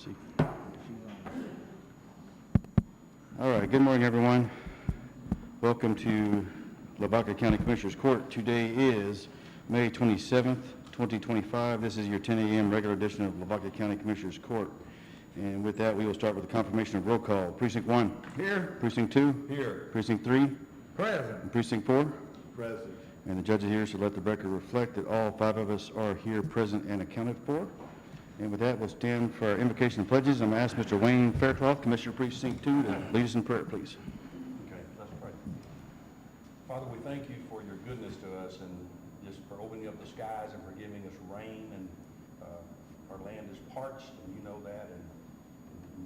See. All right, good morning, everyone. Welcome to Lavaca County Commissioners Court. Today is May 27th, 2025. This is your 10 a.m. regular edition of Lavaca County Commissioners Court. And with that, we will start with the confirmation of roll call. Precinct 1. Here. Precinct 2. Here. Precinct 3. Present. And Precinct 4. Present. And the judges here should let the record reflect that all 5 of us are here present and accounted for. And with that, we'll stand for our invocation and pledges. I'm going to ask Mr. Wayne Faircloth, Commissioner Precinct 2, to lead us in prayer, please. Okay, let's pray. Father, we thank you for your goodness to us and just for opening up the skies and for giving us rain. And our land is parched, and you know that, and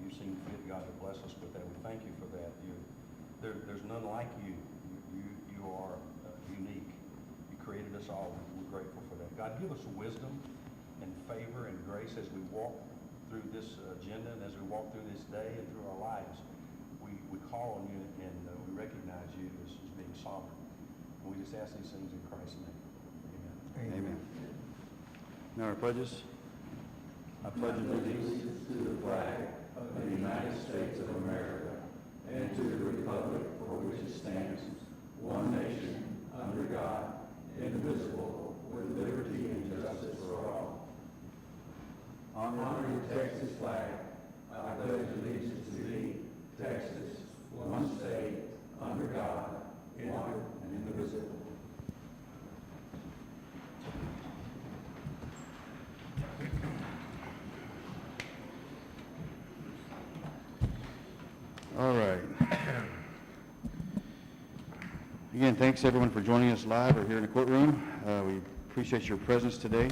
you seem fit, God, to bless us with that. We thank you for that. There's none like you. You are unique. You created us all. We're grateful for that. God, give us wisdom and favor and grace as we walk through this agenda and as we walk through this day and through our lives. We call on you and we recognize you as being sovereign. And we just ask these things in Christ's name. Amen. Amen. Now our pledges. I pledge allegiance to the flag of the United States of America and to the republic for which it stands, one nation, under God, indivisible, with liberty and justice for all. Honor the Texas flag. I pledge allegiance to thee, Texas, one state, under God, one and indivisible. All right. Again, thanks everyone for joining us live or here in the courtroom. We appreciate your presence today.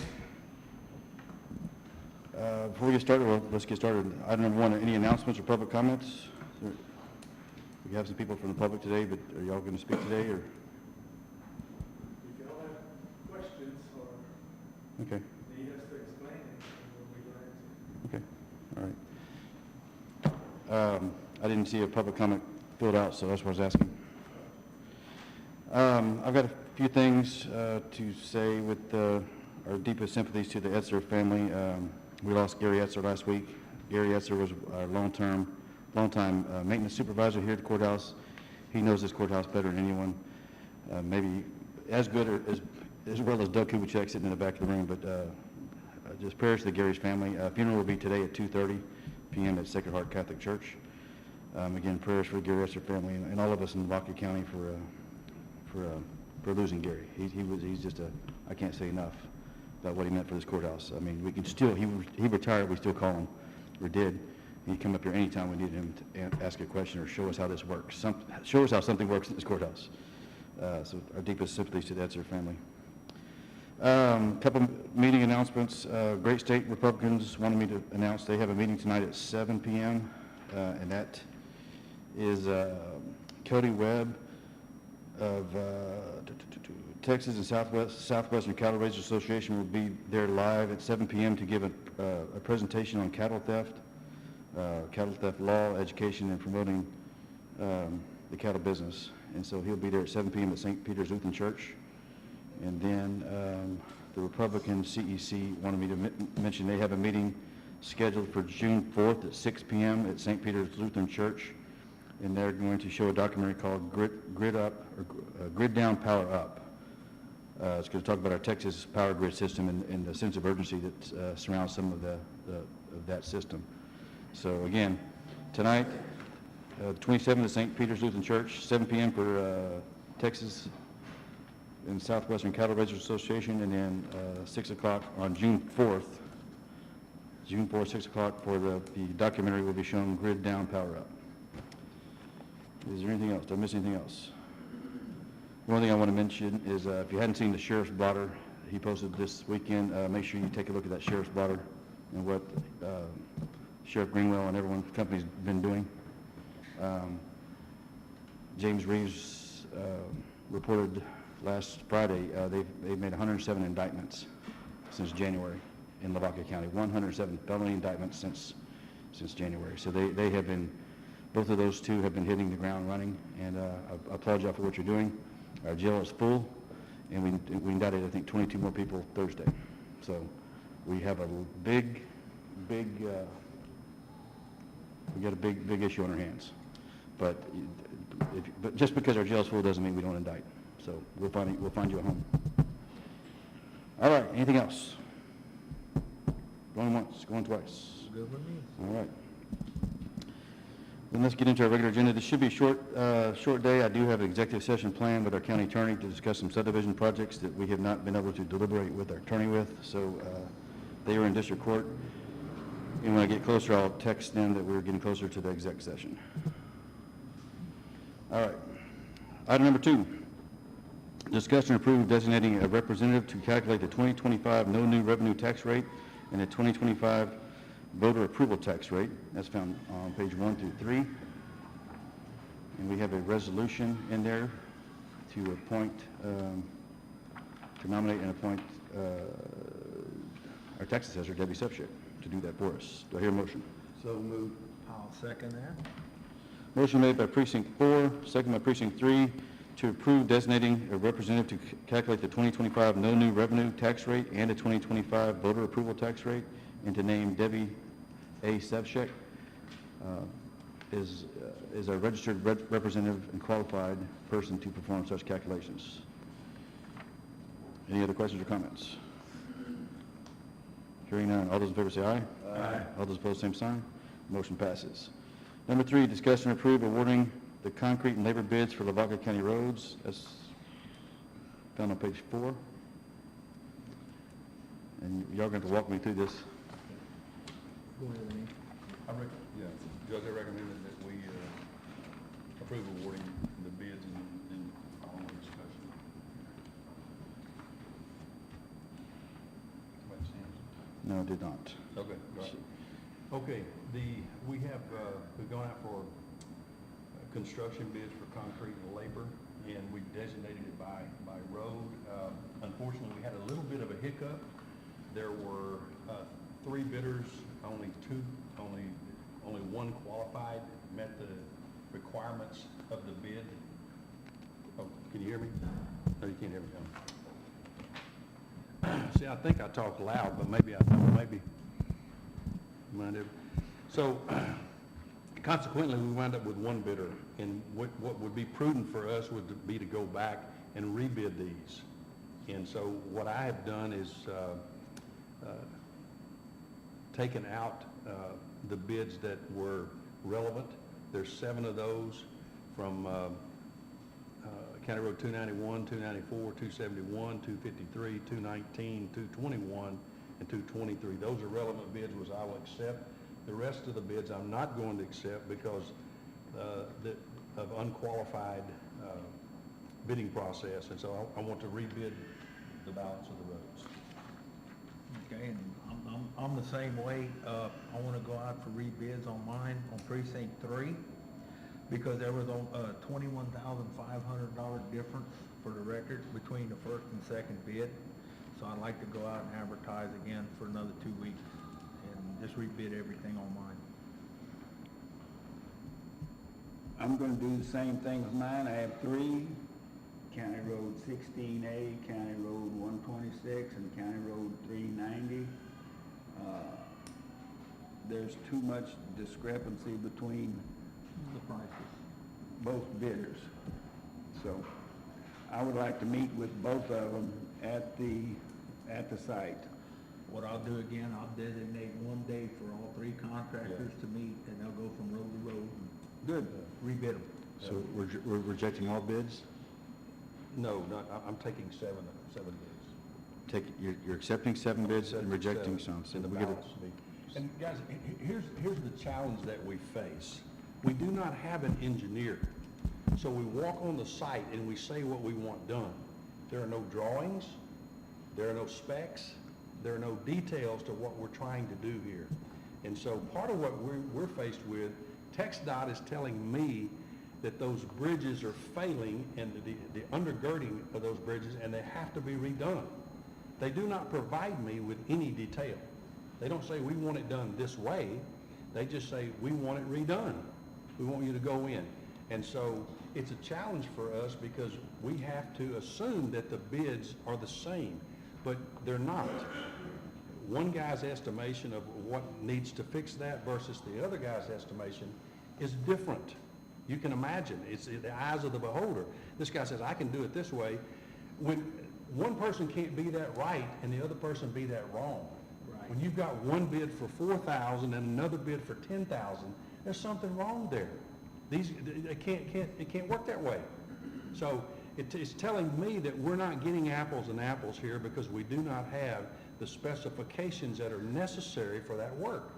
Before we get started, well, let's get started. Item number 1, any announcements or public comments? We have some people from the public today, but are y'all going to speak today, or? If y'all have questions or Okay. need us to explain it, we'll be glad to. Okay. All right. I didn't see a public comment filled out, so that's what I was asking. I've got a few things to say with our deepest sympathies to the Etzer family. We lost Gary Etzer last week. Gary Etzer was our long-time maintenance supervisor here at the courthouse. He knows this courthouse better than anyone, maybe as good or as well as Doug Kubicek sitting in the back of the room. But just prayers to the Gary's family. Funeral will be today at 2:30 p.m. at Sacred Heart Catholic Church. Again, prayers for the Gary Etzer family and all of us in Lavaca County for losing Gary. He's just I can't say enough about what he meant for this courthouse. I mean, we can still, he retired, we still call him, or did. He'd come up here anytime we needed him to ask a question or show us how this works. Show us how something works in this courthouse. So our deepest sympathies to the Etzer family. Couple meeting announcements. Great State Republicans wanted me to announce they have a meeting tonight at 7 p.m. And that is Cody Webb of Texas and Southwestern Cattle Raisers Association will be there live at 7 p.m. to give a presentation on cattle theft law, education, and promoting the cattle business. And so he'll be there at 7 p.m. at St. Peter's Lutheran Church. And then the Republican CEC wanted me to mention they have a meeting scheduled for June 4th at 6 p.m. at St. Peter's Lutheran Church. And they're going to show a documentary called Grid Down, Power Up. It's going to talk about our Texas power grid system and the sense of urgency that surrounds some of that system. So again, tonight, 27th at St. Peter's Lutheran Church, 7 p.m. for Texas and Southwestern Cattle Raisers Association, and then 6 o'clock on June 4th, 6 o'clock for the documentary will be shown, Grid Down, Power Up. Is there anything else? Did I miss anything else? One thing I want to mention is if you hadn't seen the sheriff's blotter he posted this weekend, make sure you take a look at that sheriff's blotter and what Sheriff Greenwell and everyone, the company's been doing. James Reeves reported last Friday they've made 107 indictments since January in Lavaca County, 107 felony indictments since January. So they have been, both of those two have been hitting the ground running, and I applaud y'all for what you're doing. Our jail is full, and we indicted, I think, 22 more people Thursday. So we have a big We got a big issue on our hands. But, but just because our jail's full doesn't mean we don't indict. So we'll find you a home. All right, anything else? Going once, going twice. Good with me. All right. Then let's get into our regular agenda. This should be a short day. I do have an executive session planned with our county attorney to discuss some subdivision projects that we have not been able to deliberate with our attorney with. So they are in district court. And when I get closer, I'll text them that we're getting closer to the exec session. All right. Item number 2, discuss and approve designating a representative to calculate the 2025 no new revenue tax rate and the 2025 voter approval tax rate. That's found on page 1 through 3. And we have a resolution in there to appoint, to nominate and appoint our tax assessor, Debbie Subship, to do that for us. Do I hear a motion? So moved. I'll second that. Motion made by precinct 4, second by precinct 3, to approve designating a representative to calculate the 2025 no new revenue tax rate and the 2025 voter approval tax rate, and to name Debbie A. Sevchek is a registered representative and qualified person to perform such calculations. Any other questions or comments? Hearing none. All those in favor say aye. Aye. All those opposed, same sign. Motion passes. Number 3, discuss and approve awarding the concrete and labor bids for Lavaca County roads. That's found on page 4. And y'all going to walk me through this. Go ahead, Lee. Judge, I recommend that we approve awarding the bids and all the discussion. Make sense? No, it did not. Okay, right. Okay, we've gone out for construction bids for concrete and labor, and we designated it by road. Unfortunately, we had a little bit of a hiccup. There were 3 bidders, only one qualified, met the requirements of the bid. Oh, can you hear me? No, you can't hear me. See, I think I talk loud, but maybe I don't. Maybe. So consequently, we wound up with 1 bidder, and what would be prudent for us would be to go back and rebid these. And so what I have done is taken out the bids that were relevant. There's 7 of those from County Road 291, 294, 271, 253, 219, 221, and 223. Those are relevant bids, which I will accept. The rest of the bids I'm not going to accept because of unqualified bidding process, and so I want to rebid the balance of the roads. Okay, and I'm the same way. I want to go out for rebids on mine on precinct 3 because there was a $21,500 difference for the record between the first and second bid. So I'd like to go out and advertise again for another 2 weeks and just rebid everything on mine. I'm going to do the same thing with mine. I have 3, County Road 16A, County Road 126, and County Road 390. There's too much discrepancy between The prices. both bidders. So I would like to meet with both of them at the site. What I'll do again, I'll designate one day for all 3 contractors to meet, and they'll go from road to road and Good. rebid them. So we're rejecting all bids? No, I'm taking 7 bids. You're accepting 7 bids and rejecting some. So And the we get balance be. And guys, here's the challenge that we face. We do not have an engineer. So we walk on the site and we say what we want done. There are no drawings, there are no specs, there are no details to what we're trying to do here. And so part of what we're faced with, TxDOT is telling me that those bridges are failing and the undergirding of those bridges, and they have to be redone. They do not provide me with any detail. They don't say, we want it done this way. They just say, we want it redone. We want you to go in. And so it's a challenge for us because we have to assume that the bids are the same, but they're not. one guy's estimation of what needs to fix that versus the other guy's estimation is different. You can imagine, it's in the eyes of the beholder. This guy says, I can do it this way. When one person can't be that right and the other person be that wrong. Right. When you've got one bid for 4,000 and another bid for 10,000, there's something wrong there. It can't work that way. So it's telling me that we're not getting apples and apples here because we do not have the specifications that are necessary for that work.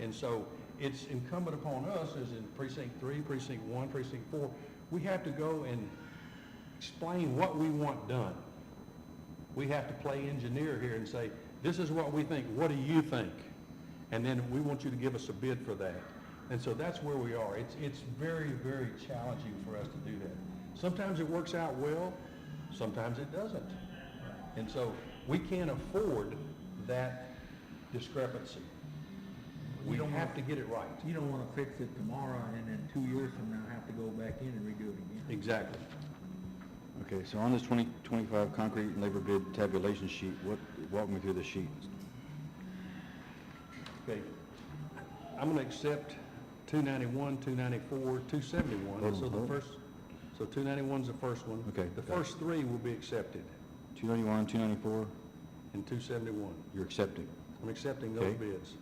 And so it's incumbent upon us, as in precinct 3, precinct 1, precinct 4, we have to go and explain what we want done. We have to play engineer here and say, this is what we think, what do you think? And then we want you to give us a bid for that. And so that's where we are. It's very, very challenging for us to do that. Sometimes it works out well, sometimes it doesn't. And so we can't afford that discrepancy. We have to get it right. You don't wanna fix it tomorrow and then 2 years from now have to go back in and redo it again. Exactly. Okay, so on this 2025 concrete and labor bid tabulation sheet, walk me through the sheet. Okay. I'm gonna accept 291, 294, 271. Hold on, So the hold on. first, so 291's the first one. Okay, The got it. first three will be accepted, 291, 294, and 271. you're accepting. I'm accepting those Okay. bids.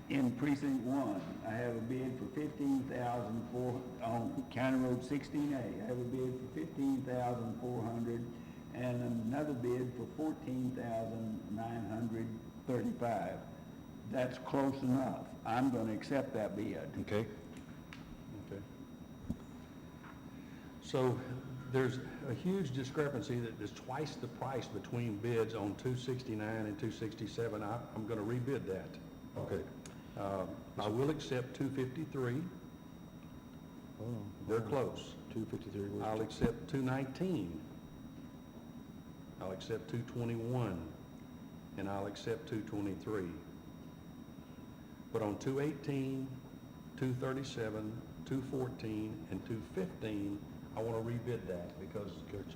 In precinct 1, I have a bid for 15,004 on County Road 16A. I have a bid for 15,400 and another bid for 14,935. That's close enough. I'm going to accept that bid. Okay? Okay. So there's a huge discrepancy that is twice the price between bids on 269 and 267. I'm going to rebid that. Okay. I will accept 253. They're close. 253. I'll accept 219. I'll accept 221, and I'll accept 223. But on 218, 237, 214, and 215, I want to rebid that because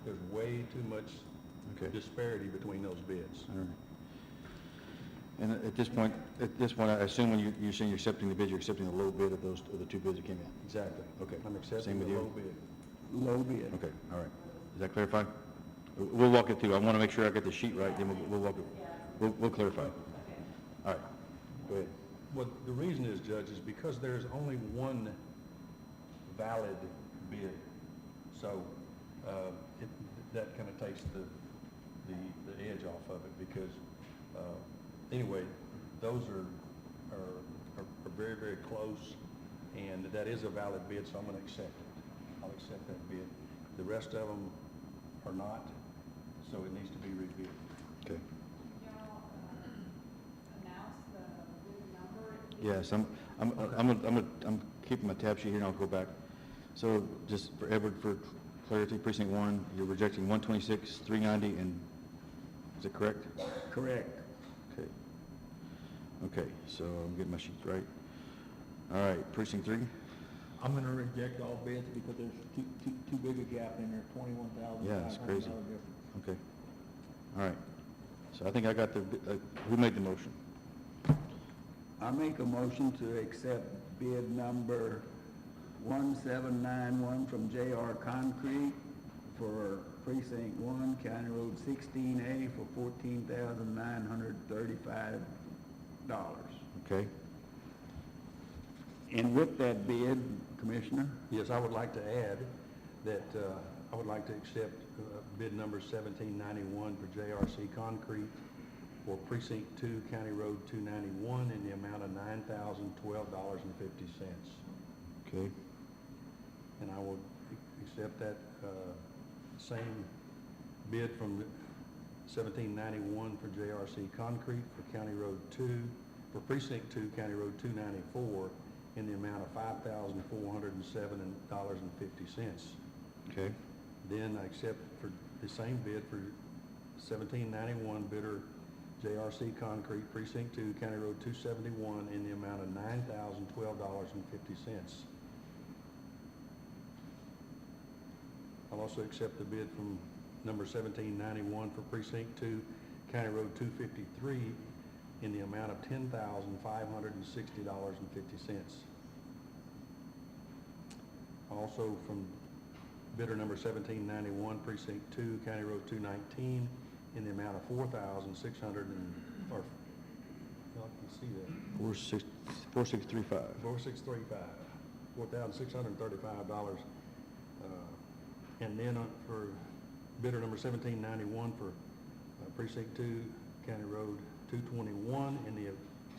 there's way too much Okay. disparity between those bids. All right. And at this point, I assume when you're saying you're accepting the bid, you're accepting the low bid of the two bids that came in? Exactly. Okay. I'm accepting Same the with you? low bid. Low bid. Okay, all right. Is that clarified? We'll walk it through. I want to make sure I get the sheet right, then we'll walk it, we'll clarify. All right, go ahead. Well, the reason is, Judge, is because there's only one valid bid. So that kind of takes the edge off of it because, anyway, those are very, very close, and that is a valid bid, so I'm going to accept it. I'll accept that bid. The rest of them are not, so it needs to be rebid. Okay. Y'all announce the bid number? Yes, I'm keeping my tab sheet here, and I'll go back. So just for Edward, for clarity, precinct 1, you're rejecting 126, 390, and, is it correct? Correct. Okay. Okay, so I'm getting my sheets right. All right, precinct 3? I'm gonna reject all bids because there's too big a gap in there, $21,500 Yeah, it's crazy. difference. Okay. All right. So I think I got who made the motion? I make a motion to accept bid number 1791 from JR Concrete for precinct 1, County Road 16A for $14,935. Okay. And with that bid, Commissioner, Yes, I would like to add that I would like to accept bid number 1791 for JRC Concrete for Precinct 2, County Road 291 in the amount of $9,012.50. Okay. And I will accept that same bid from 1791 for JRC Concrete for County Road 2, for Precinct 2, County Road 294 in the amount of $5,407.50. Okay. Then I accept for the same bid for 1791 bidder JRC Concrete, Precinct 2, County Road 271 in the amount of $9,012.50. I'll also accept the bid from number 1791 for Precinct 2, County Road 253 in the amount of $10,560.50. Also from bidder number 1791, Precinct 2, County Road 219, in the amount of $4,600 or, well, I can see that, 4635. $4,635. And then for bidder number 1791 for Precinct 2, County Road 221, in the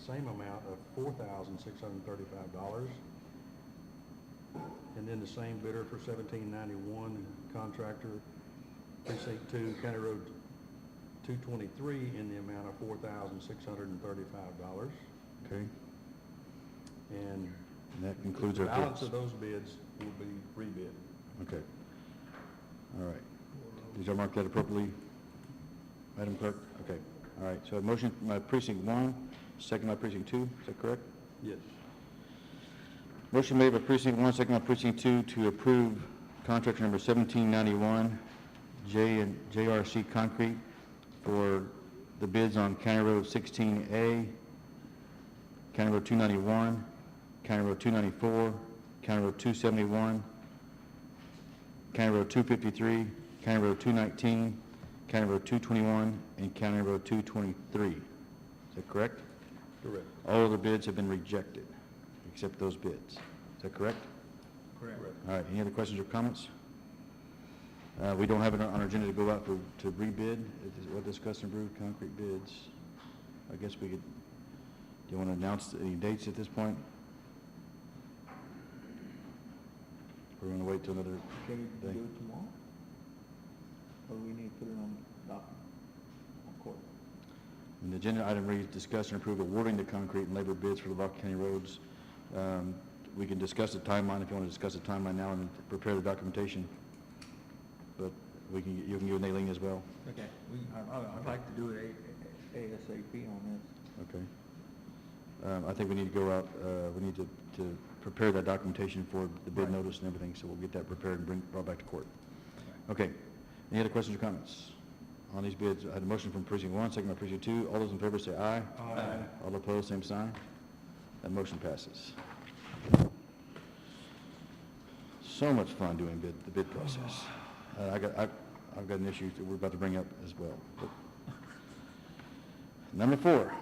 same amount of $4,635. And then the same bidder for 1791, contractor, Precinct 2, County Road 223, in the amount of $4,635. Okay, And and that concludes the our balance bids. of those bids will be rebid. Okay. All right. Did y'all mark that appropriately, Madam Clerk? Okay. All right, so a motion by Precinct 1, second by Precinct 2, is that correct? Yes. Motion made by Precinct 1, second by Precinct 2 to approve contract number 1791, JRC Concrete for the bids on County Road 16A, County Road 291, County Road 294, County Road 271, County Road 253, County Road 219, County Road 221, and County Road 223. Is that correct? Correct. All other bids have been rejected, except those bids. Is that correct? Correct. All right, any other questions or comments? We don't have it on our agenda to go out to rebid. What discussed and approved concrete bids? I guess we could, do you want to announce any dates at this point? We're going to wait till another Can we day. do it tomorrow? Or we need to put it on document, on court? And the agenda item reads, discuss and approve awarding the concrete and labor bids for the Lavaca County roads. We can discuss the timeline if you want to discuss the timeline now and prepare the documentation. But you can give Nayleen as well. Okay, I'd like to do it ASAP on this. Okay. I think we need to go out, we need to prepare that documentation for the bid Right. notice and everything, so we'll get that prepared and brought back to court. Okay. Any other questions or comments on these bids? I had a motion from Precinct 1, second by Precinct 2. All those in favor say aye. Aye. All opposed, same sign. That motion passes. So much fun doing the bid process. I've got an issue that we're about to bring up as well. But Number 4,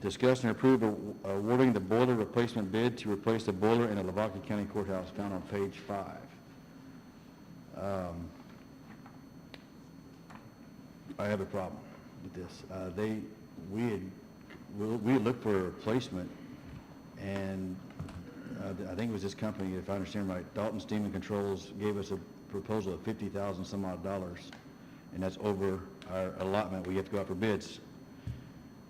discuss and approve awarding the boiler replacement bid to replace the boiler in the Lavaca County Courthouse, found on page 5. I have a problem with this. We had looked for a replacement, and I think it was this company, if I understand right, Dalton Steam and Controls gave us a proposal of $50,000 some odd dollars, and that's over our allotment. We have to go out for bids.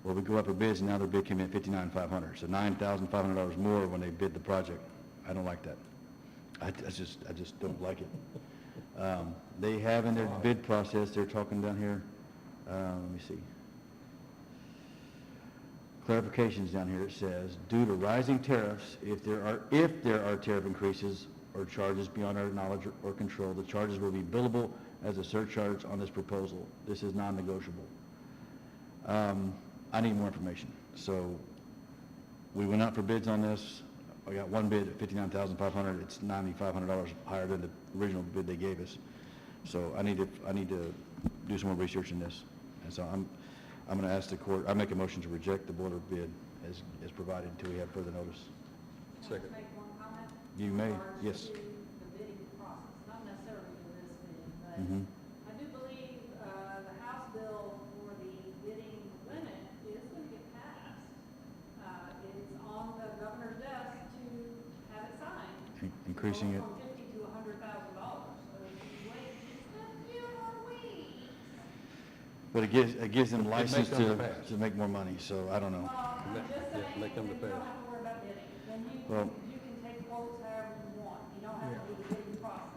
Well, we go out for bids, and now their bid came in at $59,500, so $9,500 more when they bid the project. I don't like that. I just don't like it. They have in their bid process, they're talking down here, let me see. Clarifications down here, it says, due to rising tariffs, if there are tariff increases or charges beyond our knowledge or control, the charges will be billable as a surcharge on this proposal. This is non-negotiable. I need more information. So we went out for bids on this. I got one bid at $59,500. It's $9,500 higher than the original bid they gave us. So I need to do some more research in this. And so I'm going to ask the court, I make a motion to reject the boiler bid as provided until we have further notice. Can I just make one comment? You may, In regards yes. to the bidding process, not necessarily for this bid, but Mhm. I do believe, the House bill for the bidding limit is going to get passed. It's on the governor's desk to have it signed. Increasing it. From $50,000 to $100,000, so if you wait just a few more weeks. But it gives them may license come to pass. to make more money, so I don't know. I'm just Yeah, saying, they come to then you don't pass. have to worry about bidding. Then Well- you can take quotes however you want. You don't have to do the bidding process.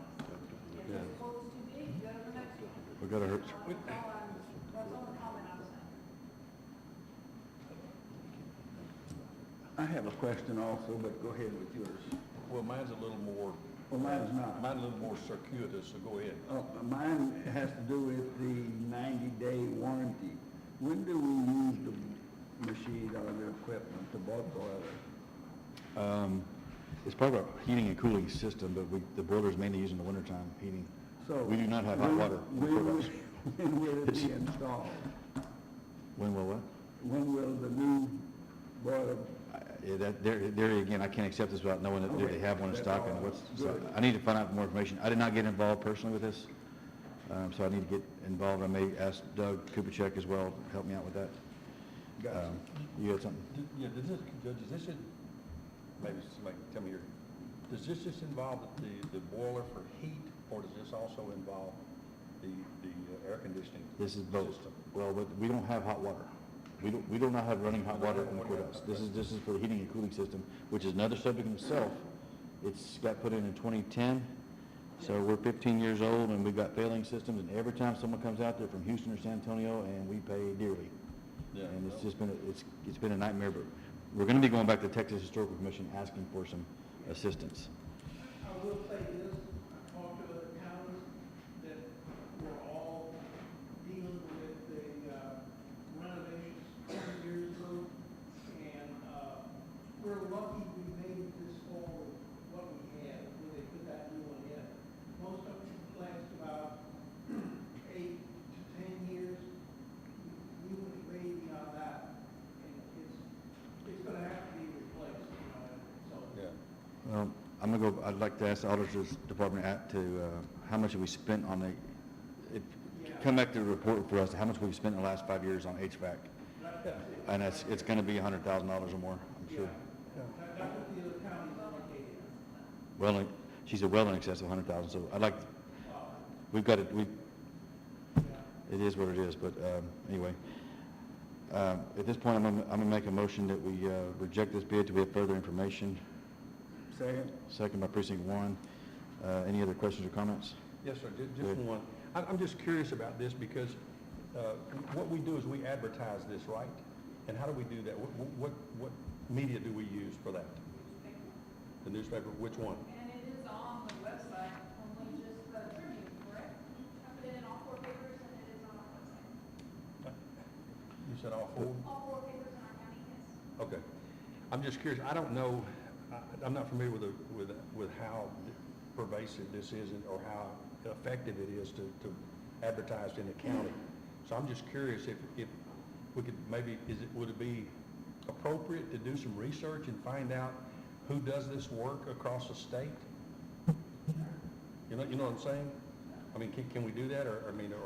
If Yeah. the quote's too big, go to the next one. We got to hurt. That's all the comment I'm saying. I have a question also, but go ahead with yours. Well, mine's a little more, Well, mine's not. mine's a little more circuitous, so go ahead. Mine has to do with the 90-day warranty. When do we use the machine or the equipment, the boat boiler? It's part of our heating and cooling system, but the boiler's mainly used in the wintertime heating. So We do not have hot water in the courthouse. When will it be installed? When will what? When will the new boiler? There again, I can't accept this without knowing that do they have one in That's stock and all. what's, so Good. I need to find out more information. I did not get involved personally with this, so I need to get involved. I may ask Doug Kupacek as well to help me out with that. Gotcha. You had something? Yeah, does this, Judge, is this, maybe somebody tell me here, does this just involve the boiler for heat, or does this also involve the air conditioning? This is both. system? Well, but we don't have hot water. We do not have running hot water in the courthouse. This is for the heating and cooling system, which is another subject in itself. It's got put in 2010, so we're 15 years old and we've got failing systems, and every time someone comes out there from Houston or San Antonio, and we pay dearly. Yeah. And it's just been, it's been a nightmare, but we're gonna be going back to the Texas Historical Commission asking for some assistance. I will say this, I talked to other counties that were all dealing with the renovations 20 years ago, and we're lucky we made it this far with what we had, where they put that new one in. Most of them last about 8 to 10 years. We went way beyond that, and it's gonna have to be replaced, you know, so. Yeah. Well, I'd like to ask the auditor's department how much have we spent on come back to the report for us, how much we've spent in the last 5 years on HVAC. And it's gonna be $100,000 or more, I'm sure. That's what the other counties indicated. Well, she said well in excess of 100,000, so I'd like, we've got it, it is what it is, but, anyway. At this point, I'm gonna make a motion that we, reject this bid till we have further information. Second? Second by precinct 1. Any other questions or comments? Yes, sir, Go just ahead. one. I'm just curious about this because what we do is we advertise this, right? And how do we do that? What media do we use for that? The newspaper, which one? And it is on the website, only just the Tribune, correct? I put it in all 4 papers and it is on our website. You said all 4? All 4 papers in our county, yes. Okay. I'm just curious, I don't know, I'm not familiar with how pervasive this is or how effective it is to advertise in the county. So I'm just curious if we could maybe, would it be appropriate to do some research and find out who does this work across the state? You know what I'm saying? I mean, can we do that, or You can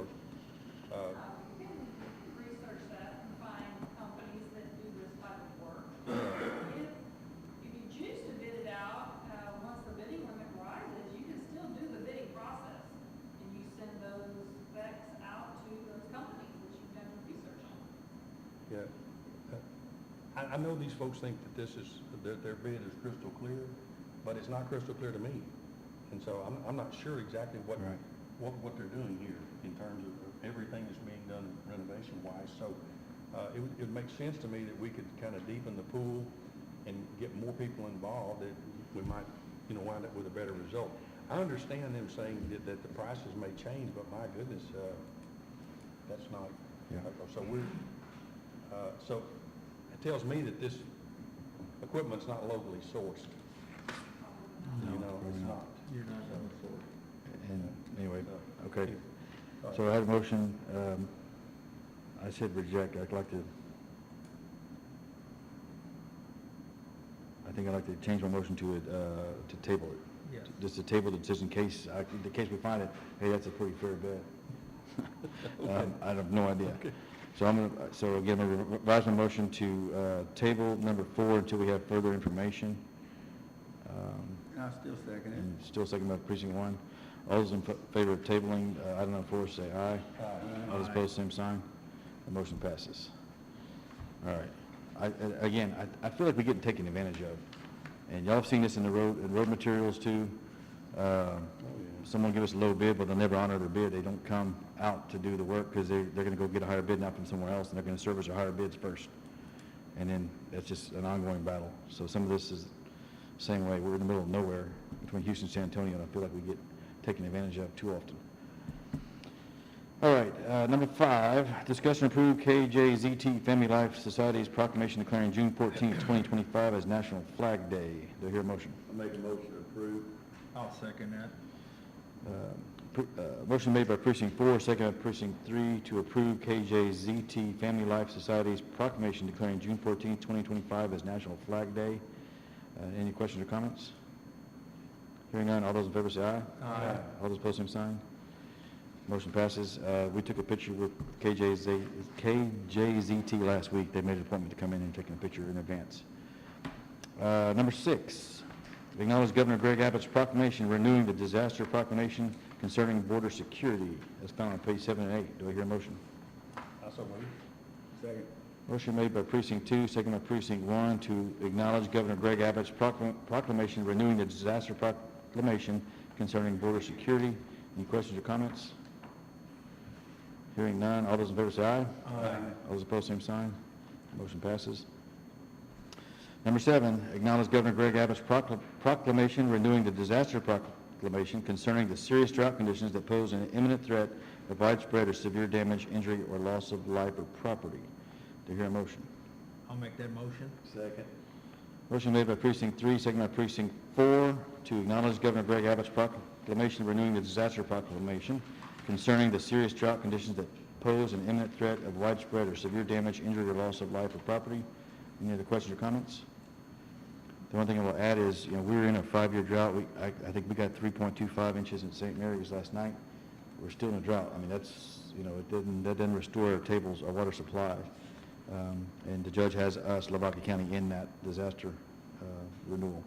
research that and find companies that do this type of work. If you choose to bid it out, once the bidding limit rises, you can still do the bidding process. And you send those specs out to those companies that you've done your research on. yeah. I know these folks think that their bid is crystal clear, but it's not crystal clear to me. And so I'm not sure exactly what they're doing here in terms of everything that's being done renovation-wise. So it would make sense to me that we could kind of deepen the pool and get more people involved, that we might, wind up with a better result. I understand them saying that the prices may change, but my goodness, that's not. Yeah. So so it tells me that this equipment's not locally sourced. It's not. You're not going for it. And anyway, So, okay. all right. So I had a motion, I said reject, I'd like to, I think I'd like to change my motion to table it. Yes. Just to table the decision in case, in case we find it, hey, that's a pretty fair bid. I have no idea. Okay. So so again, I'm gonna revise my motion to, table number 4 until we have further information. I still second And still second by precinct 1. All those in favor of tabling, item number 4, say aye. it. All those opposed, same sign. The motion passes. All right. I feel like we're getting taken advantage of. And y'all have seen this in the road materials too. Someone give us a low bid, but they'll never honor their bid. They don't come out to do the work because they're going to go get a higher bid now from somewhere else, and they're going to service their higher bids first. And then it's just an ongoing battle. So some of this is the same way. We're in the middle of nowhere between Houston and San Antonio, and I feel like we get taken advantage of too often. All right, number 5, discuss and approve KJZT Family Life Society's proclamation declaring June 14th, 2025 as National Flag Day. Do I hear a motion? I make a motion to approve. I'll second that. Motion made by precinct 4, second by precinct 3 to approve KJZT Family Life Society's proclamation declaring June 14th, 2025 as National Flag Day. Any questions or comments? Hearing none, all those in favor say aye. Aye. All those opposed, same sign. Motion passes. We took a picture with KJZT last week. They made an appointment to come in and take a picture in advance. Number 6, acknowledge Governor Greg Abbott's proclamation renewing the disaster proclamation concerning border security, as found on page 7 and 8. Do I hear a motion? Also move. Second. Motion made by precinct 2, second by precinct 1 to acknowledge Governor Greg Abbott's proclamation renewing the disaster proclamation concerning border security. Any questions or comments? Hearing none, all those in favor say aye. Aye. All those opposed, same sign. Motion passes. Number 7, acknowledge Governor Greg Abbott's proclamation renewing the disaster proclamation concerning the serious drought conditions that pose an imminent threat of widespread or severe damage, injury, or loss of life or property. Do I hear a motion? I'll make that motion. Second. Motion made by precinct 3, second by precinct 4 to acknowledge Governor Greg Abbott's proclamation renewing the disaster proclamation concerning the serious drought conditions that pose an imminent threat of widespread or severe damage, injury, or loss of life or property. Any other questions or comments? The one thing I will add is, we were in a 5-year drought. I think we got 3.25 inches in St. Mary's last night. We're still in a drought. I mean, that's, that didn't restore our water supply. And the judge has us, Lavaca County, in that disaster renewal.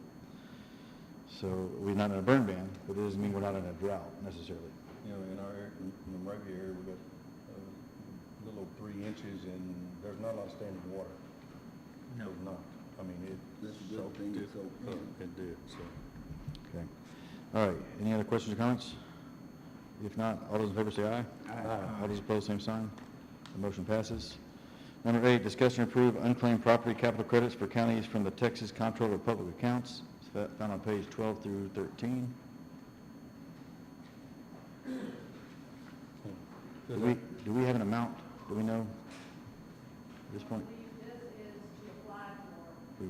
So we're not in a burn ban, but it doesn't mean we're not in a drought necessarily. In our area, in the Moravia area, we got a little over 3 inches, and there's not a lot of standing water. No. There's not. I mean, That's a good thing it's open. It did, so. Okay. All right. Any other questions or comments? If not, all those in favor say aye. Aye. All those opposed, same sign. The motion passes. Number 8, discuss and approve unclaimed property capital credits for counties from the Texas Comptroller of Public Accounts. It's found on page 12 through 13. Do we have an amount? Do we know at this point? I believe this is to apply for,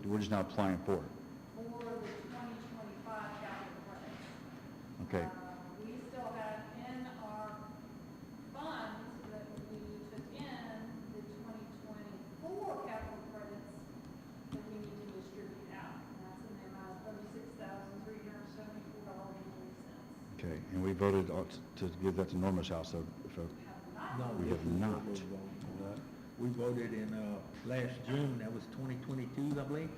We're just now applying for it. for the 2025 capital credits. Okay. We still have in our funds that we took in the 2024 capital credits that we need to distribute out. And that's in the amount of $36,374.40. Okay. And we voted to give that to Norma's house, so No, we have not. We voted in, last June, that was 2022, I believe.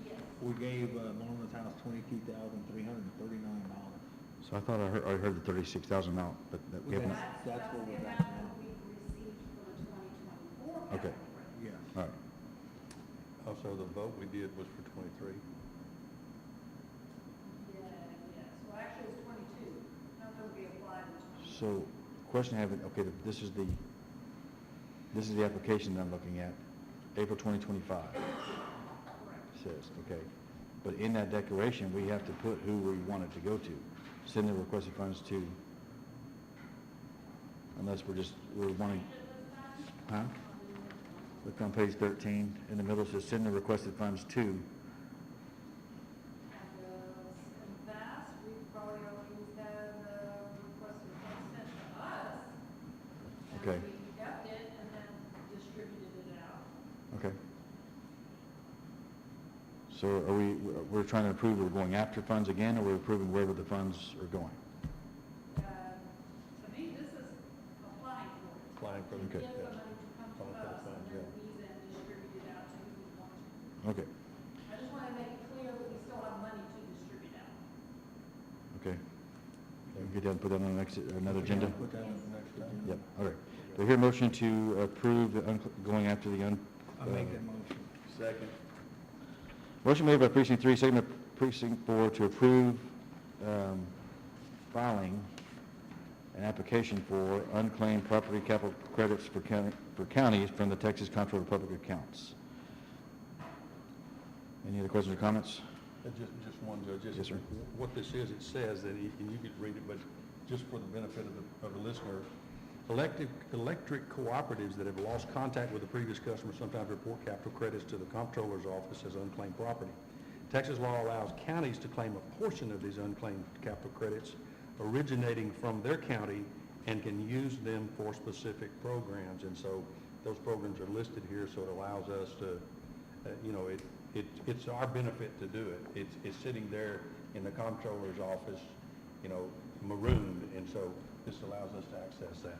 Yes. We gave, Norman's house $22,339. So I thought I heard the 36,000 amount, but we haven't. That's what the we're amount at now. that we received for the 2024 capital Okay. credits. Yes. All right. Also, the vote we did was for 23. Yeah, yes, well, actually, it's 22, not that we applied in 22. So, question I have, okay, this is the application that I'm looking at, April 2025. Says, okay. But in that declaration, we have to put who we want it to go to. Send the requested funds to, unless we're wanting, huh? Look on page 13, in the middle it says send the requested funds to. And in past, we've probably always had requested funds sent to us. Okay. And we kept it and then distributed it out. Okay. So we're trying to approve we're going after funds again, or we're approving wherever the funds are going? To me, this is applying for it. Applying for the. Okay. Get the money to come to Applying for the us, funds, and then yeah. we then distribute it out to who we want to. Okay, I just want to make it clear that we still have money to distribute out. okay. We can get that and put that on the next, another agenda? Put that on the next agenda. Yep, all right. Do I hear a motion to approve the going after the I make that motion. Second. Motion made by precinct 3, second by precinct 4 to approve filing an application for unclaimed property capital credits for counties from the Texas Comptroller of Public Accounts. Any other questions or comments? Just one, Judge. Yes, sir. What this is, it says that, and you could read it, but just for the benefit of the listener, electric cooperatives that have lost contact with the previous customer sometimes report capital credits to the comptroller's office as unclaimed property. Texas law allows counties to claim a portion of these unclaimed capital credits originating from their county and can use them for specific programs. And so those programs are listed here, so it allows us to, it's our benefit to do it. It's sitting there in the comptroller's office, marooned, and so this allows us to access that.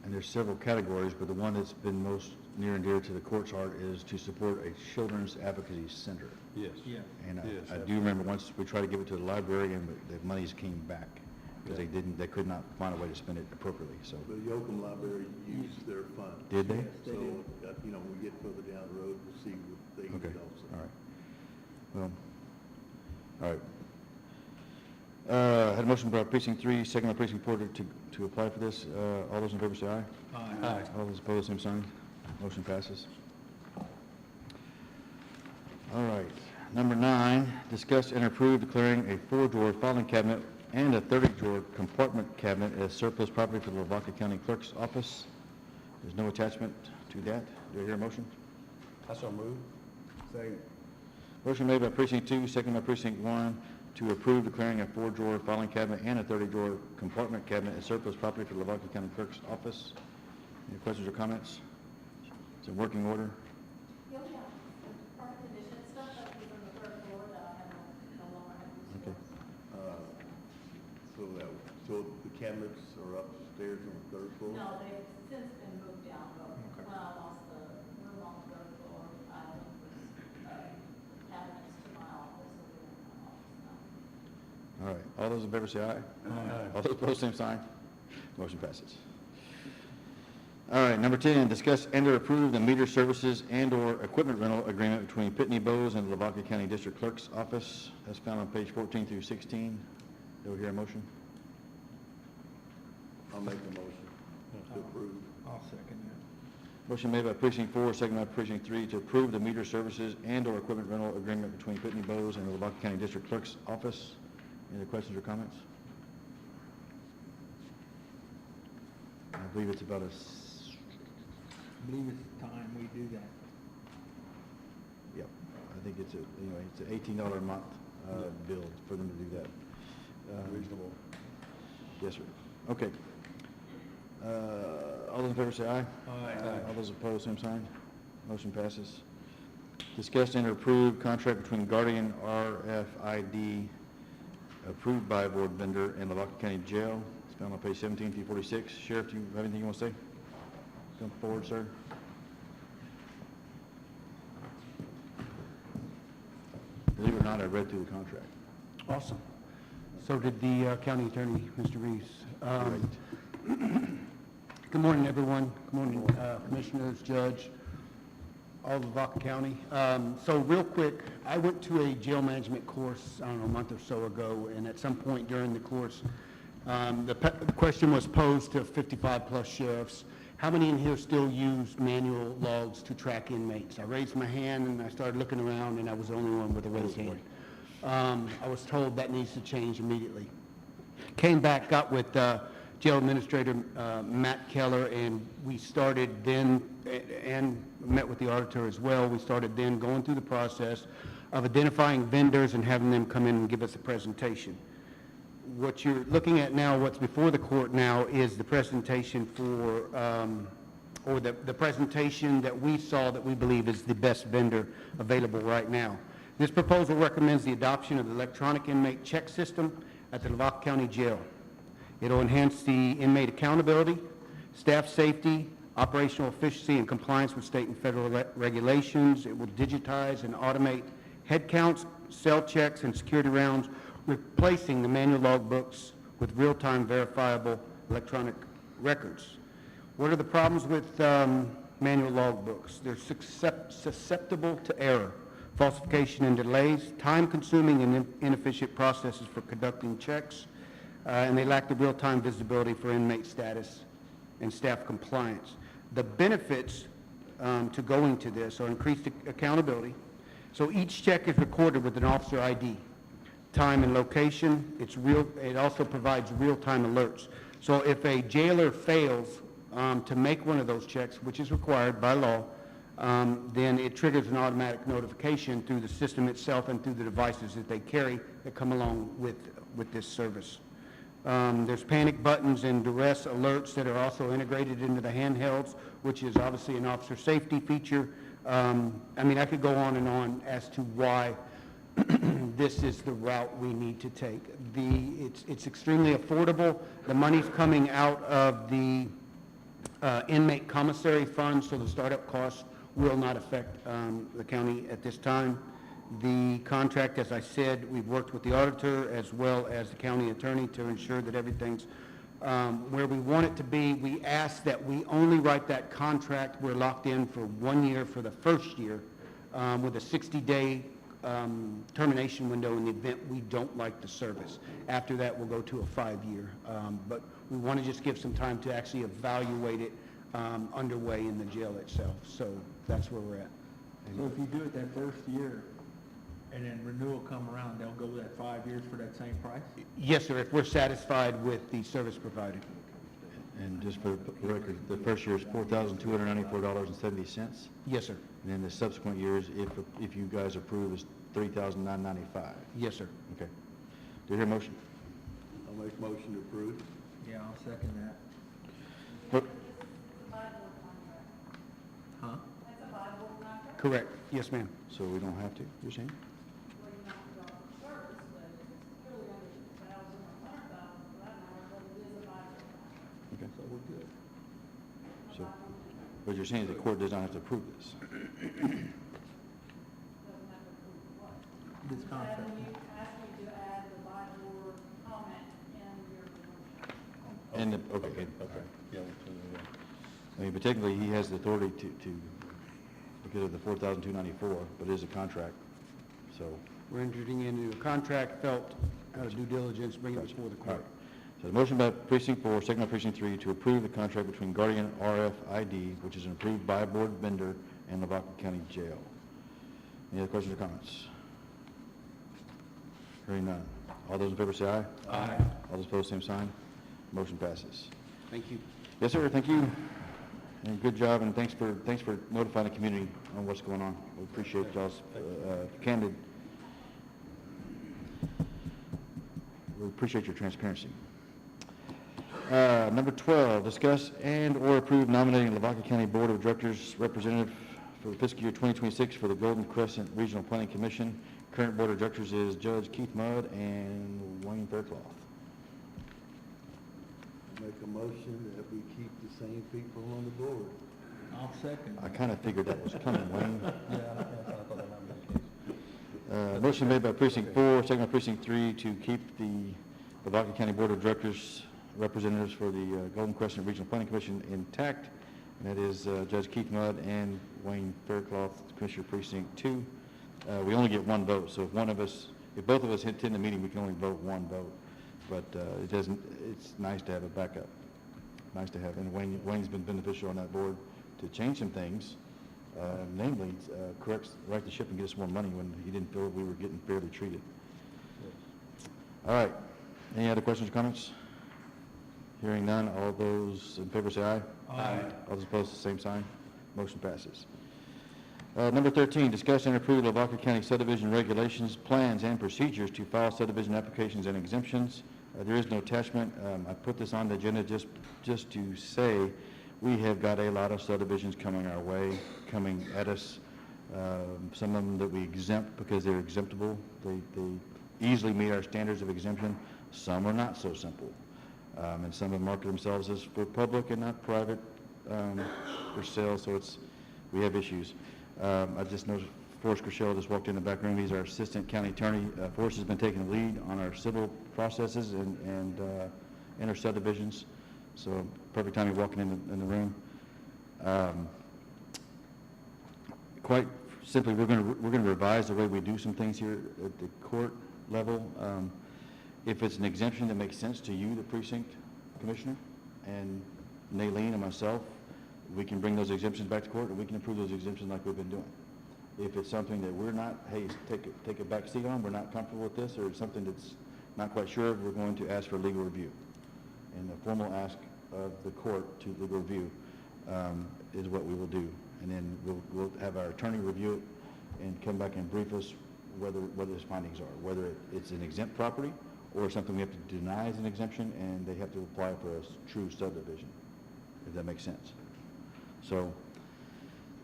And there's several categories, but the one that's been most near and dear to the court's heart is to support a children's advocacy center. Yes. Yeah. And Yes, I do remember once we tried to give it to the library and the monies came back because they could not find a way to spend it appropriately, so. The Yoakum Library used their fund. Did they? So, when we get further down the road, we'll see what they can Okay, do also. all right. Well, all right. Had a motion by precinct 3, second by precinct 4 to apply for this. All those in favor say aye. Aye. All those opposed, same sign. Motion passes. All right. Number 9, discuss and approve declaring a 4-drawer filing cabinet and a 30-drawer compartment cabinet as surplus property for the Lavaca County Clerk's Office. There's no attachment to that. Do I hear a motion? I so move. Second. Motion made by precinct 2, second by precinct 1, to approve declaring a 4-drawer filing cabinet and a 30-drawer compartment cabinet as surplus property for the Lavaca County Clerk's Office. Any questions or comments? It's in working order. Yeah, department condition stuff that was on the third floor that I have no longer have use Okay. for. So the cabinets are upstairs on the 3rd floor? No, they've since been moved down, but when I lost the room on the third floor, I moved cabinets to my office, so they're in my office now. All right. All those in favor say aye. Aye. All those opposed, same sign. Motion passes. All right, number 10, discuss and or approve the meter services and/or equipment rental agreement between Pitney Bowes and the Lavaca County District Clerk's Office. That's found on page 14 through 16. Do we hear a motion? I'll make a motion to approve. I'll second that. Motion made by precinct 4, second by precinct 3, to approve the meter services and/or equipment rental agreement between Pitney Bowes and the Lavaca County District Clerk's Office. Any other questions or comments? I believe it's about I believe it's time we do that. yep, I think it's an $18 a month bill for them to do that. Reasonable. Yes, sir. Okay. All those in favor say aye. Aye. All those opposed, same sign. Motion passes. Discuss and approve contract between Guardian RFID, approved by board vendor, and Lavaca County Jail. It's found on page 17 through 46. Sheriff, do you have anything you want to say? Come forward, sir. Believe it or not, I read through the contract. Awesome. So did the county attorney, Mr. Reeves. Good morning, everyone. Good morning, commissioners, judge, all of Lavaca County. So real quick, I went to a jail management course, I don't know, a month or so ago, and at some point during the course, the question was posed to 55-plus sheriffs. How many in here still use manual logs to track inmates? I raised my hand and I started looking around, and I was the only one with a raised hand. I was told that needs to change immediately. Came back, got with Jail Administrator Matt Keller, and we started then, and met with the auditor as well. We started then going through the process of identifying vendors and having them come in and give us a presentation. What you're looking at now, what's before the court now, is the presentation for, or the presentation that we saw that we believe is the best vendor available right now. This proposal recommends the adoption of the electronic inmate check system at the Lavaca County Jail. It'll enhance the inmate accountability, staff safety, operational efficiency, and compliance with state and federal regulations. It will digitize and automate head counts, cell checks, and security rounds, replacing the manual logbooks with real-time verifiable electronic records. What are the problems with manual logbooks? They're susceptible to error, falsification, and delays, time-consuming and inefficient processes for conducting checks, and they lack the real-time visibility for inmate status and staff compliance. The benefits to going to this are increased accountability. So each check is recorded with an officer ID. time, and location. It also provides real-time alerts. So if a jailer fails to make one of those checks, which is required by law, then it triggers an automatic notification through the system itself and through the devices that they carry that come along with this service. There's panic buttons and duress alerts that are also integrated into the handhelds, which is obviously an officer safety feature. I mean, I could go on and on as to why this is the route we need to take. It's extremely affordable. The money's coming out of the inmate commissary fund, so the startup costs will not affect the county at this time. The contract, as I said, we've worked with the auditor as well as the county attorney to ensure that everything's where we want it to be. We ask that we only write that contract. We're locked in for 1 year for the first year with a 60-day termination window in the event we don't like the service. After that, we'll go to a 5-year. But we want to just give some time to actually evaluate it underway in the jail itself. So that's where we're at. So if you do it that first year, and then renewal come around, they'll go that 5 years for that same price? Yes, sir, if we're satisfied with the service provided. And just for the record, the first year is $4,294.70. Yes, sir. And then the subsequent years, if you guys approve, is $3,995. Yes, sir. Okay. Do you hear a motion? I'll make motion to approve. Yeah, I'll second that. What- Bible contract. Huh? That's a Bible contract. Correct. Yes, ma'am. So we don't have to, you're saying? Well, you have to draw for service, but if it's clearly under 1,000 or 100,000 for that matter, but it is a Bible contract. Okay. So we're good. So, but you're saying the court does not have to approve this? Doesn't have to approve what? This contract. And you ask me to add the Bible comment in your motion. And, okay. Yeah, I mean, but technically, he has the authority to because of the $4,294, but it is a contract, so. We're entering into a contract, felt out of due diligence, bring it before the All court. right. So the motion by precinct 4, second by precinct 3, to approve the contract between Guardian RFID, which is an approved by board vendor, and Lavaca County Jail. Any other questions or comments? Hearing none. All those in favor say aye. Aye. All those opposed, same sign. Motion passes. Thank you. Yes, sir, thank you. And good job, and thanks for notifying the community on what's going on. We appreciate y'all's candid. We appreciate your transparency. Number 12, discuss and/or approve nominating Lavaca County Board of Directors representative for the fiscal year 2026 for the Golden Crescent Regional Planning Commission. Current Board of Directors is Judge Keith Mudd and Wayne Faircloth. Make a motion that we keep the same people on the board. I'll second. I kind of figured that was coming, Wayne. Yeah, I thought that might be the case. Motion made by precinct 4, second by precinct 3, to keep the Lavaca County Board of Directors representatives for the Golden Crescent Regional Planning Commission intact, and that is Judge Keith Mudd and Wayne Faircloth, Commissioner Precinct 2. We only get one vote, so if both of us attend the meeting, we can only vote one vote. But it's nice to have a backup. Nice to have, and Wayne's been beneficial on that board to change some things, namely right the ship and get us more money when he didn't feel we were getting fairly treated. All right. Any other questions or comments? Hearing none, all those in favor say aye. Aye. All those opposed, the same sign. Motion passes. Number 13, discuss and approve Lavaca County subdivision regulations, plans, and procedures to file subdivision applications and exemptions. There is no attachment. I put this on the agenda just to say we have got a lot of subdivisions coming our way, coming at us. Some of them that we exempt because they're exemptable. They easily meet our standards of exemption. Some are not so simple. And some of them market themselves as for public and not private for sale, so we have issues. I just noticed Forrest Crichel just walked in the back room. He's our assistant county attorney. Forrest has been taking the lead on our civil processes and our subdivisions. So perfect timing walking in the room. Quite simply, we're going to revise the way we do some things here at the court level. If it's an exemption that makes sense to you, the precinct commissioner, and Naylene and myself, we can bring those exemptions back to court, and we can approve those exemptions like we've been doing. If it's something that we're not, hey, take a back seat on, we're not comfortable with this, or something that's not quite sure, we're going to ask for legal review. And the formal ask of the court to legal review is what we will do. And then we'll have our attorney review it and come back and brief us whether his findings are, whether it's an exempt property or something we have to deny as an exemption, and they have to apply for a true subdivision, if that makes sense. So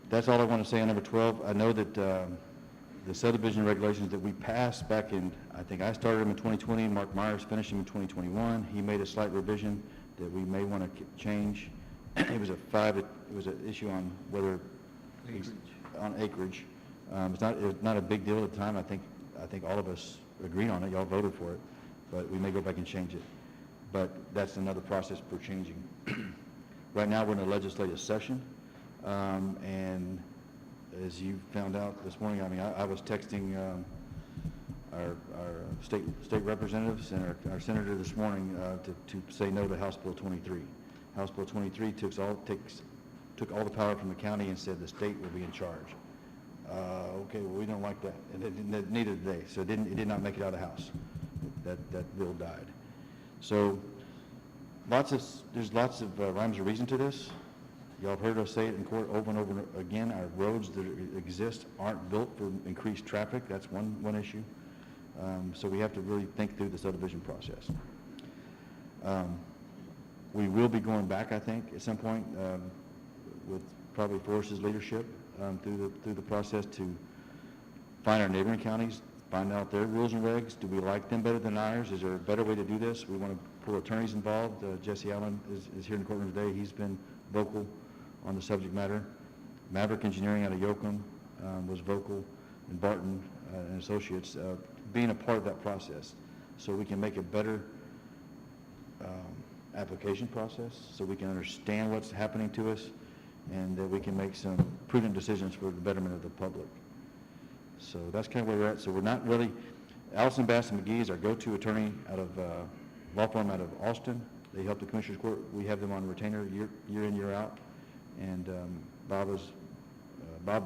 that's all I want to say on number 12. I know that the subdivision regulations that we passed back in, I think I started them in 2020, Mark Myers finished them in 2021. He made a slight revision that we may want to change. It was an issue on whether on acreage. It was not a big deal at the time. I think all of us agreed on it. Y'all voted for it, but we may go back and change it. But that's another process for changing. Right now, we're in a legislative session, and as you found out this morning, I mean, I was texting our state representatives and our senator this morning to say no to House Bill 23. House Bill 23 took all the power from the county and said the state will be in charge. Okay, well, we don't like that, and neither did they. So it did not make it out of the House. That bill died. So there's lots of rhymes or reason to this. Y'all have heard us say it in court over and over again. Our roads that exist aren't built for increased traffic. That's one issue. So we have to really think through the subdivision process. We will be going back, I think, at some point with probably Forrest's leadership through the process to find our neighboring counties, find out their rules and regs. Do we like them better than ours? Is there a better way to do this? We want to pull attorneys involved. Jesse Allen is here in the courtroom today. He's been vocal on the subject matter. Maverick Engineering out of Yoakum was vocal, and Barton and Associates being a part of that process, so we can make a better application process, so we can understand what's happening to us, and that we can make some prudent decisions for the betterment of the public. So that's kind of where we're at. So we're not really, Allison Bass and McGee is our go-to attorney out of law firm out of Austin. They help the Commissioners Court. We have them on retainer year in, year out. And Bob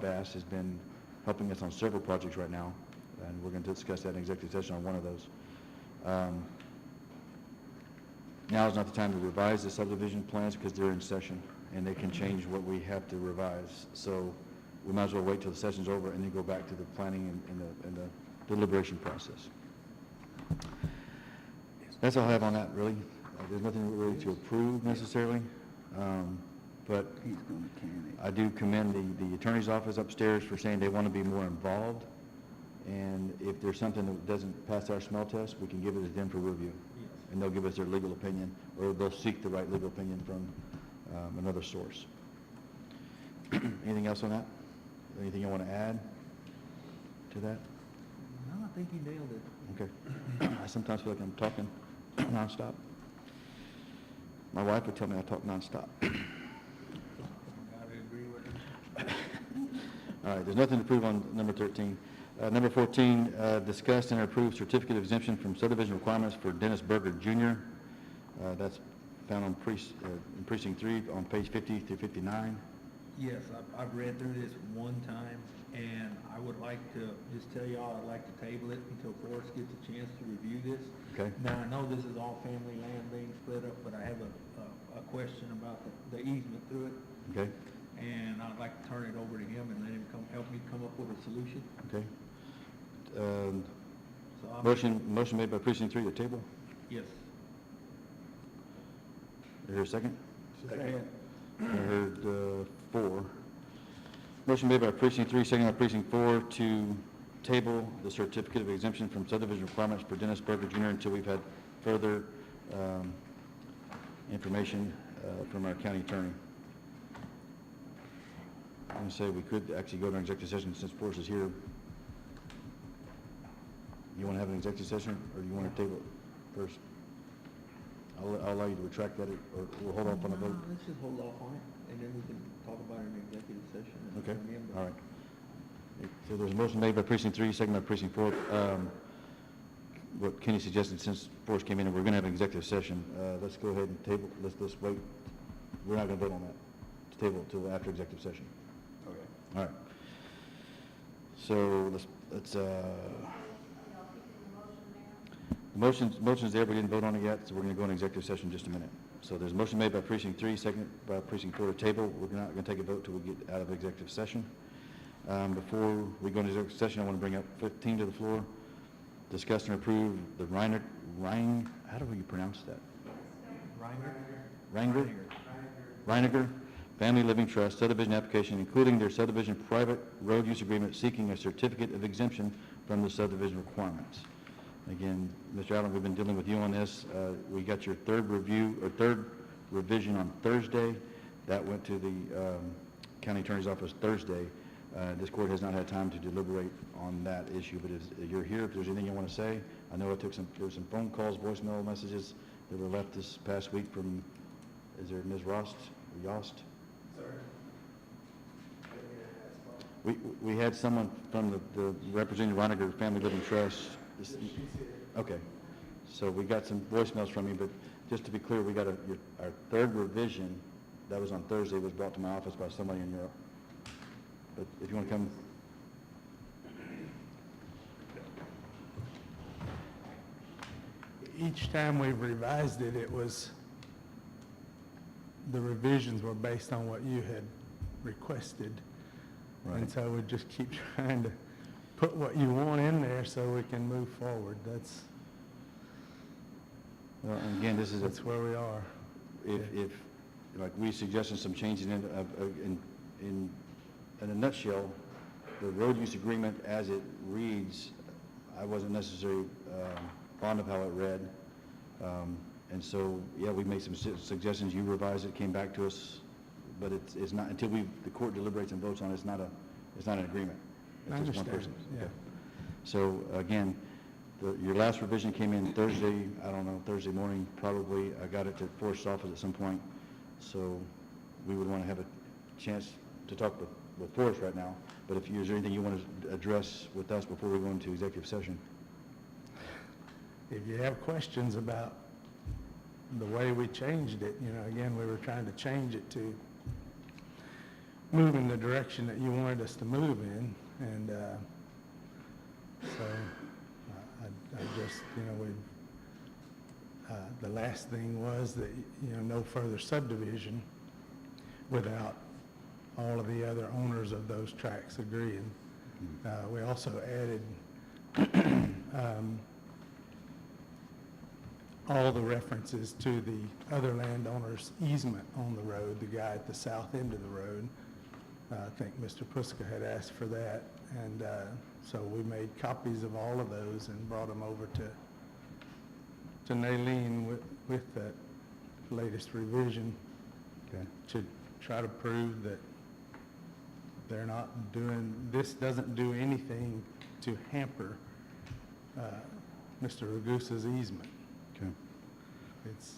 Bass has been helping us on several projects right now, and we're going to discuss that in executive session on one of those. Now is not the time to revise the subdivision plans because they're in session, and they can change what we have to revise. So we might as well wait till the session's over and then go back to the planning and the deliberation process. That's all I have on that, really. There's nothing really to approve necessarily, but I do commend the attorney's office upstairs for saying they want to be more involved, and if there's something that doesn't pass our smell test, we can give it to them for review, and they'll give us their legal opinion, or they'll seek the right legal opinion from another source. Anything else on that? Anything you want to add to that? No, I think you nailed it. Okay. I sometimes feel like I'm talking nonstop. My wife would tell me I talk nonstop. I agree with you. All right, there's nothing to prove on number 13. Number 14, discussed and approved certificate of exemption from subdivision requirements for Dennis Berger Jr. That's found on in precinct 3 on page 50 through 59. Yes, I've read through this one time, and I would like to just tell y'all I'd like to table it until Forrest gets a chance to review this. Okay. Now, I know this is all family land being split up, but I have a question about the easement through it, Okay. and I'd like to turn it over to him and let him help me come up with a solution. Okay. So I'm- Motion made by precinct 3 to table. Yes. Is there a second? Second. I heard 4. Motion made by precinct 3, second by precinct 4 to table the certificate of exemption from subdivision requirements for Dennis Berger Jr. until we've had further information from our county attorney. I'm going to say we could actually go to an executive session since Forrest is here. You want to have an executive session, or do you want to table it first? I'll allow you to retract that, or we'll hold off on the vote. No, let's just hold off on it, and then we can talk about it in executive session. and Okay, turn in, but- all right. So there's a motion made by precinct 3, second by precinct 4. What Kenny suggested, since Forrest came in and we're going to have an executive session, let's go ahead and table, let's wait. We're not going to vote on that. Let's table it until after executive session. Okay. All right. So let's, Y'all keeping the motion there? the motion's there, we didn't vote on it yet, so we're gonna go into executive session in just a minute. So there's a motion made by precinct 3, second by precinct 4 to table. We're not gonna take a vote till we get out of executive session. Before we go into executive session, I want to bring up 15 to the floor. Discuss and approve the how do you pronounce that? Reiniger Family Living Trust subdivision application, including their subdivision private road use agreement seeking a certificate of exemption from the subdivision requirements. Again, Mr. Allen, we've been dealing with you on this. We got your third revision on Thursday. That went to the county attorney's office Thursday. This court has not had time to deliberate on that issue, but if you're here, if there's anything you want to say, I know there were some phone calls, voicemail messages that were left this past week from, is there Ms. Yost? We had someone from the representing Reiniger Family Living Trust. Okay, so we got some voicemails from you, but just to be clear, we got our third revision, that was on Thursday, was brought to my office by somebody in Europe. But if you want to come. Each time we've revised it, the revisions were based on what you had requested. Right. And so we just keep trying to put what you want in there so we can move forward. Well, and again, That's where we are. if like we suggested some changes in a nutshell, the road use agreement as it reads, I wasn't necessarily fond of how it read. And so, yeah, we made some suggestions, you revised it, came back to us, but it's not, until the court deliberates and votes on it, it's not an agreement. I It's just one understand, person. yeah. Okay. So, again, your last revision came in Thursday, I don't know, Thursday morning, probably. I got it to Forest's office at some point, so we would want to have a chance to talk with Forrest right now, but is there anything you want to address with us before we go into executive session? If you have questions about the way we changed it, again, we were trying to change it to move in the direction that you wanted us to move in, and so I just, the last thing was that, no further subdivision without all of the other owners of those tracts agreeing. We also added all the references to the other landowner's easement on the road, the guy at the south end of the road. I think Mr. Puska had asked for that, and so we made copies of all of those and brought them over to Nalene with that latest revision. Okay. To try to prove that they're not this doesn't do anything to hamper Mr. Ragusa's easement. Okay.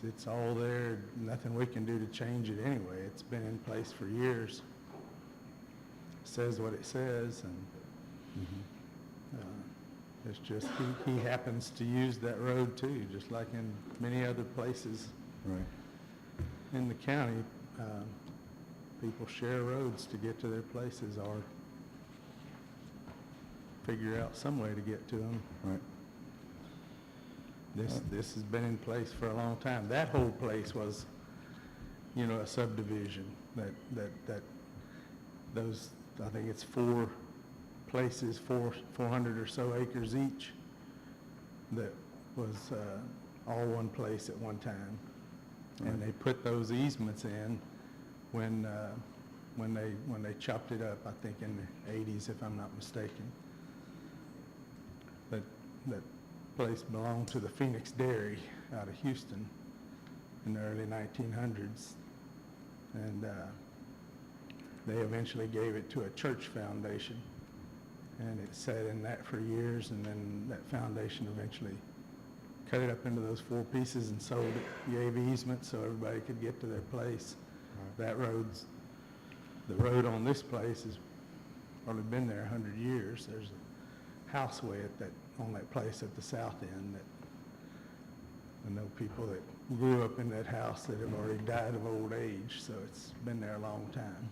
It's all there, nothing we can do to change it anyway. It's been in place for years. Says what it says, and it's just, he happens to use that road too, just like in many other places Right. in the county. People share roads to get to their places or figure out some way to get to them. Right. This has been in place for a long time. That whole place was, a subdivision that those, I think it's 4 places, 400 or so acres each, that was all one place at one time. Right. And they put those easements in when they chopped it up, I think in the 80s, if I'm not mistaken. That place belonged to the Phoenix Dairy out of Houston in the early 1900s. And they eventually gave it to a church foundation. And it sat in that for years, and then that foundation eventually cut it up into those 4 pieces and sold it, gave easement so everybody could get to their place. That the road on this place has probably been there 100 years. There's a houseway on that place at the south end that I know people that grew up in that house that have already died of old age, so it's been there a long time.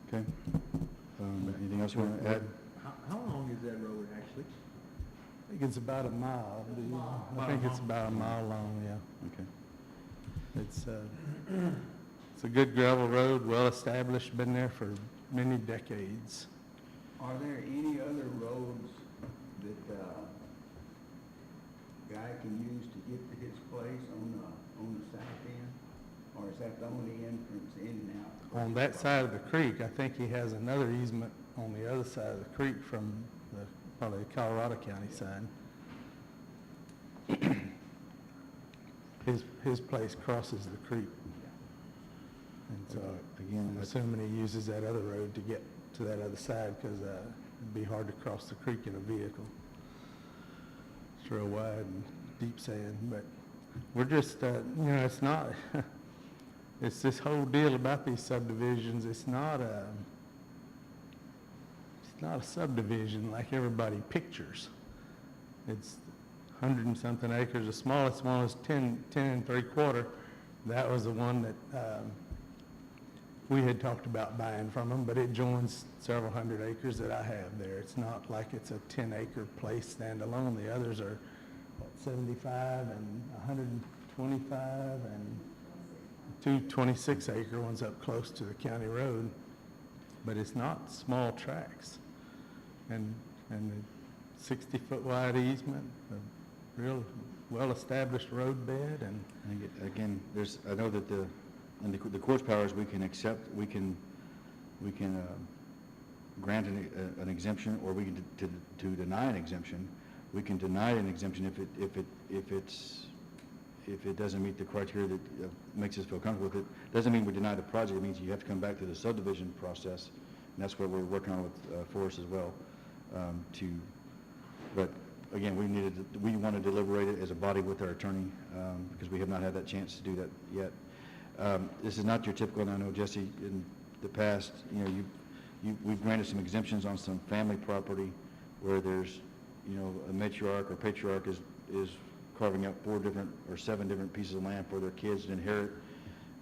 Okay. Anything else you want to add? How long is that road actually? I think it's about a mile. I think it's about a mile long, yeah. Okay. It's a good gravel road, well-established, been there for many decades. Are there any other roads that, guy can use to get to his place on the south end? Or is that the only entrance in and out? On that side of the creek, I think he has another easement on the other side of the creek from probably the Colorado County side. His place crosses the creek. And so, Again, I'm assuming he uses that other road to get to that other side, because it'd be hard to cross the creek in a vehicle. It's real wide and deep sand, but we're just, it's not, it's this whole deal about these subdivisions. It's not a subdivision like everybody pictures. It's 100 and something acres. The smallest one was 10 3/4. That was the one that we had talked about buying from them, but it joins several hundred acres that I have there. It's not like it's a 10-acre place standalone. The others are 75 and 125 and two 26-acre ones up close to the county road. But it's not small tracts. And the 60-foot wide easement, a real well-established road bed, and again, I know that and the court's powers, we can grant an exemption, or we can to deny an exemption. We can deny an exemption if it doesn't meet the criteria that makes us feel comfortable with it. Doesn't mean we deny the project. It means you have to come back to the subdivision process, and that's what we're working on with Forrest as well. But again, we want to deliberate it as a body with our attorney, because we have not had that chance to do that yet. This is not your typical, and I know, Jesse, in the past, we've granted some exemptions on some family property where there's, a matriarch or patriarch is carving up 4 different or 7 different pieces of land for their kids to inherit.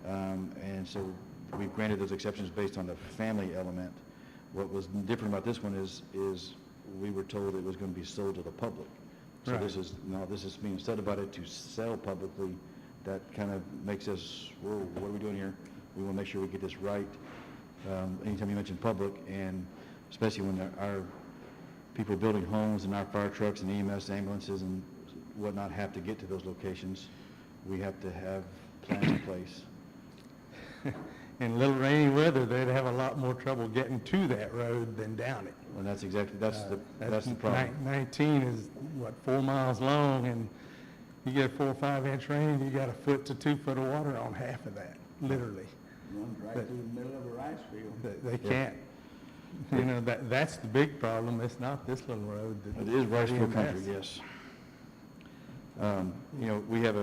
And so we've granted those exceptions based on the family element. What was different about this one is we were told it was going to be sold to the public. So Right. this is being subdivided to sell publicly. That kind of makes us, whoa, what are we doing here? We want to make sure we get this right. Anytime you mention public, and especially when our people are building homes and our fire trucks and EMS ambulances and whatnot have to get to those locations, we have to have plans in place. in a little rainy weather, they'd have a lot more trouble getting to that road than down it. And that's the problem. 19 is, 4 miles long, and you get a 4 or 5 inch rain, you got 1 foot to 2 foot of water on half of that, literally. Runs right through the middle of a rice field. They Yeah. can't, that's the big problem. It's not this little road. It is rice field EMS. country, yes. We have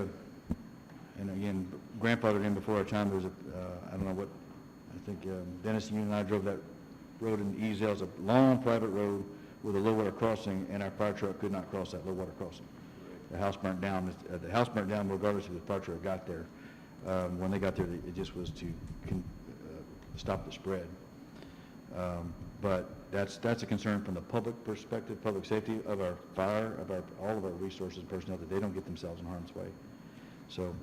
and again, grandfathered in before our time, there was I don't know what, I think Dennis, you and I drove that road in Easdale. It's a long private road with a low water crossing, and our fire truck could not cross that low water crossing. The house burnt down. The house burnt down regardless if the fire truck got there. When they got there, it just was to stop the spread. But that's a concern from the public perspective, public safety of our fire, of all of our resources and personnel, that they don't get themselves in harm's way. So,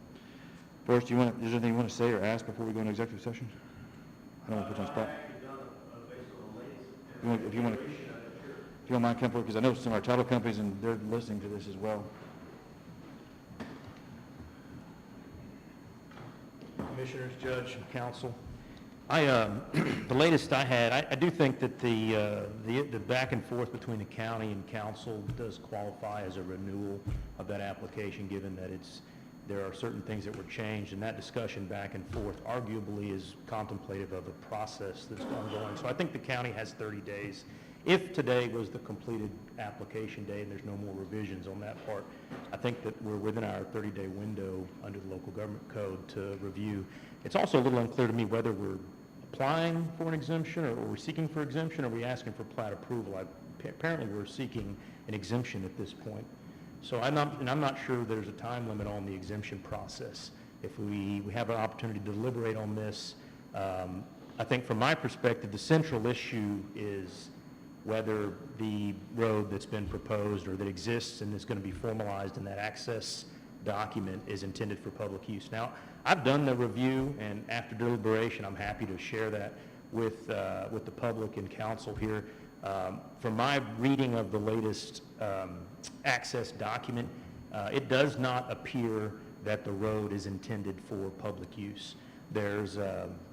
Forrest, is there anything you want to say or ask before we go into executive session? I don't want to put you on the spot. If you don't mind, come forward, because I know some of our title companies, and they're listening to this as well. Commissioners, Judge, and Council. The latest I had, I do think that the back and forth between the county and council does qualify as a renewal of that application, given that there are certain things that were changed, and that discussion back and forth arguably is contemplative of a process that's ongoing. So I think the county has 30 days. If today was the completed application day and there's no more revisions on that part, I think that we're within our 30-day window under the local government code to review. It's also a little unclear to me whether we're applying for an exemption, or we're seeking for exemption, or are we asking for plat approval? Apparently we're seeking an exemption at this point. So I'm not sure there's a time limit on the exemption process. If we have an opportunity to deliberate on this, I think from my perspective, the central issue is whether the road that's been proposed or that exists and is going to be formalized in that access document is intended for public use. Now, I've done the review, and after deliberation, I'm happy to share that with the public and council here. From my reading of the latest access document, it does not appear that the road is intended for public use. There's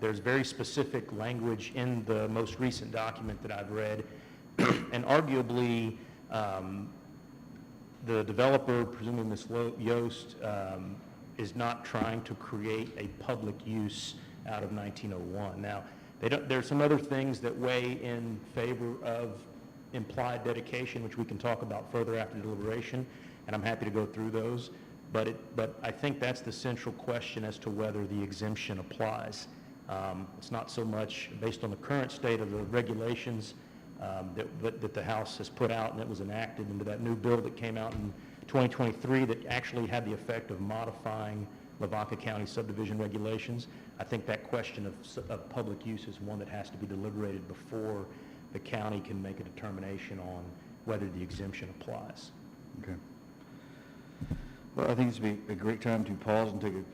very specific language in the most recent document that I've read, and arguably, the developer, presumably Ms. Yost, is not trying to create a public use out of 1901. Now, there's some other things that weigh in favor of implied dedication, which we can talk about further after deliberation, and I'm happy to go through those. But I think that's the central question as to whether the exemption applies. It's not so much based on the current state of the regulations that the House has put out and that was enacted into that new bill that came out in 2023 that actually had the effect of modifying Lavaca County subdivision regulations. I think that question of public use is one that has to be deliberated before the county can make a determination on whether the exemption applies. Okay. Well, I think this would be a great time to pause and take a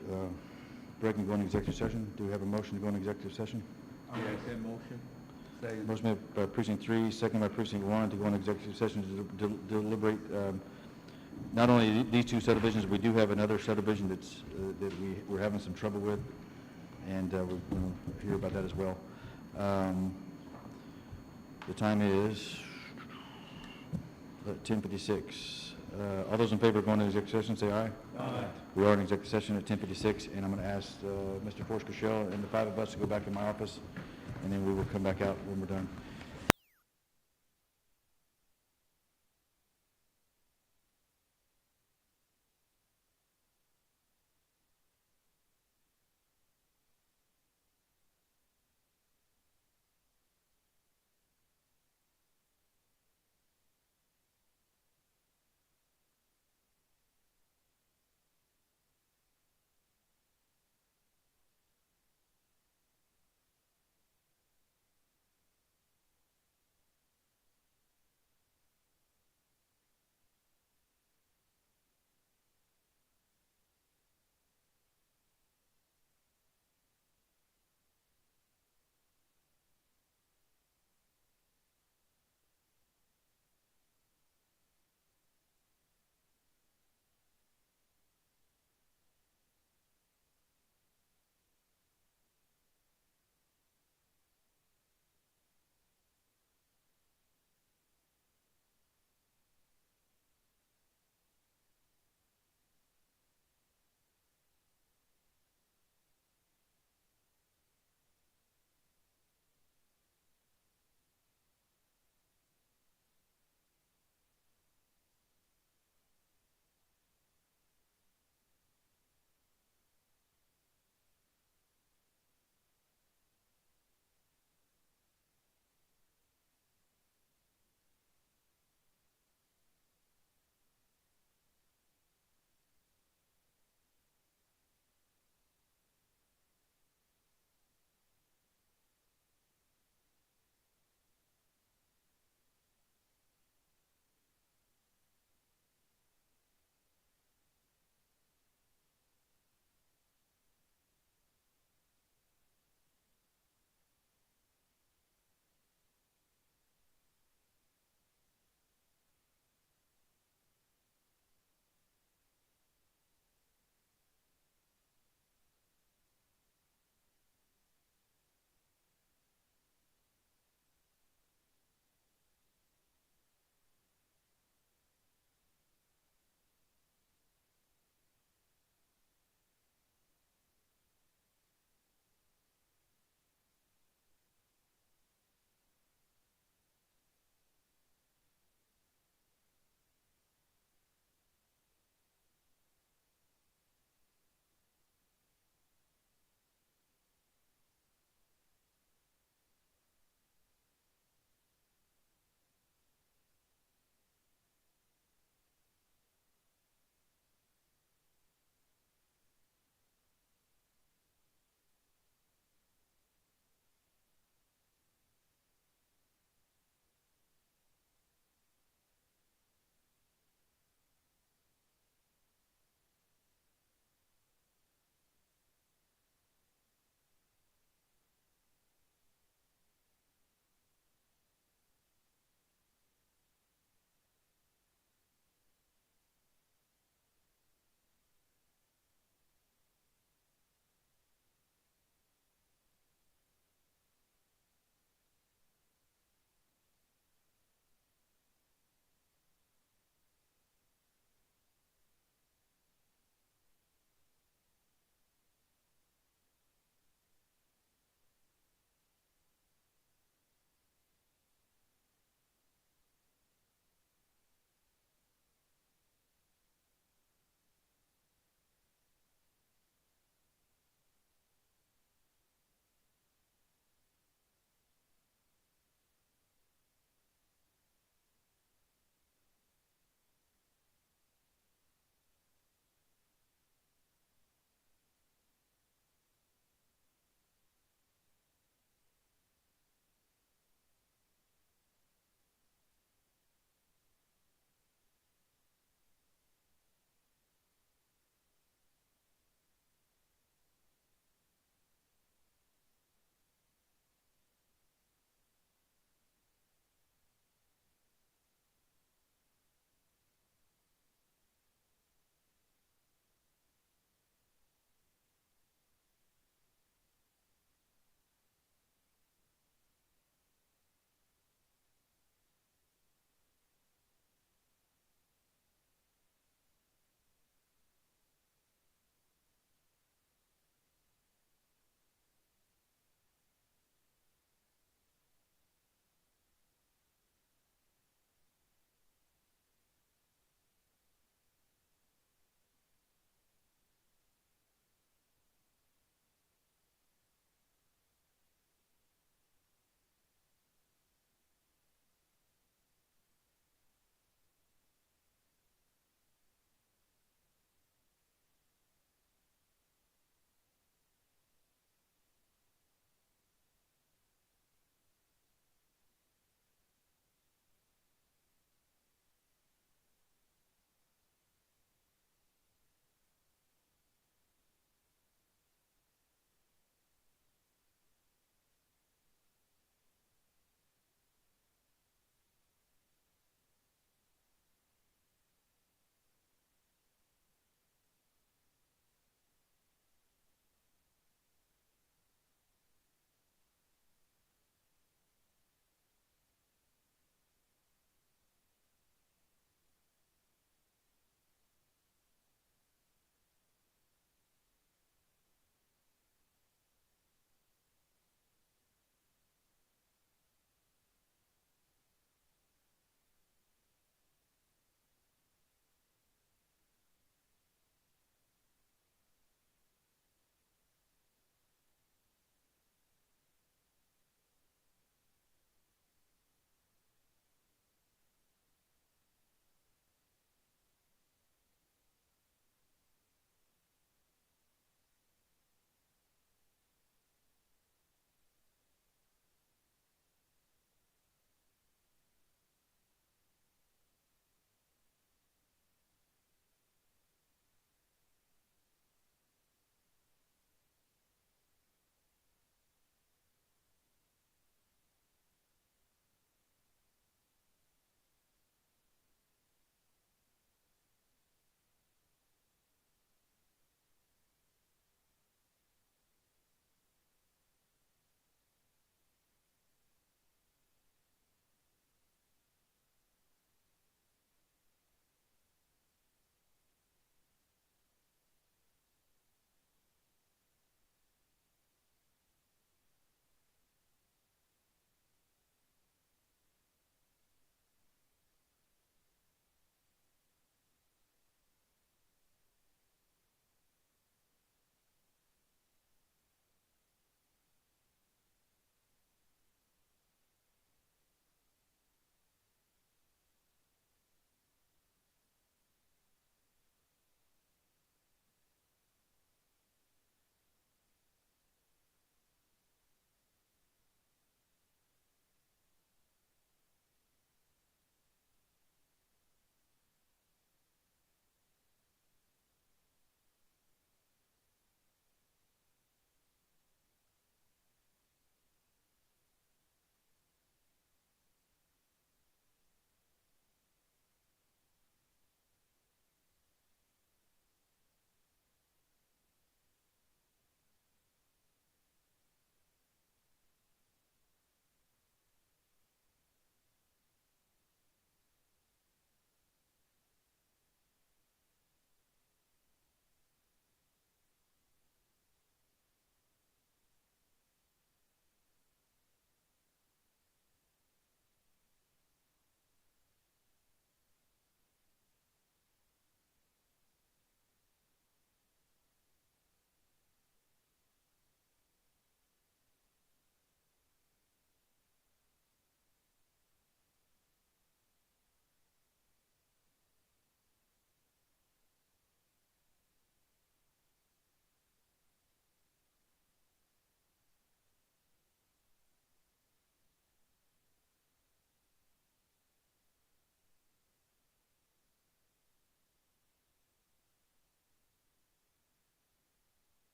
break and go into executive session. Do we have a motion to go into executive session? I'll make that motion. Second. Motion made by precinct 3, second by precinct 1 to go into executive session to deliberate not only these two subdivisions, we do have another subdivision that's that we're having some trouble with, and we're going to hear about that as well. The time is 10:56. All those in favor of going into executive session, say aye. Aye. We are in executive session at 10:56, and I'm going to ask Mr. Forskashell and the 5 of us to go back in my office, and then we will come back out when we're done.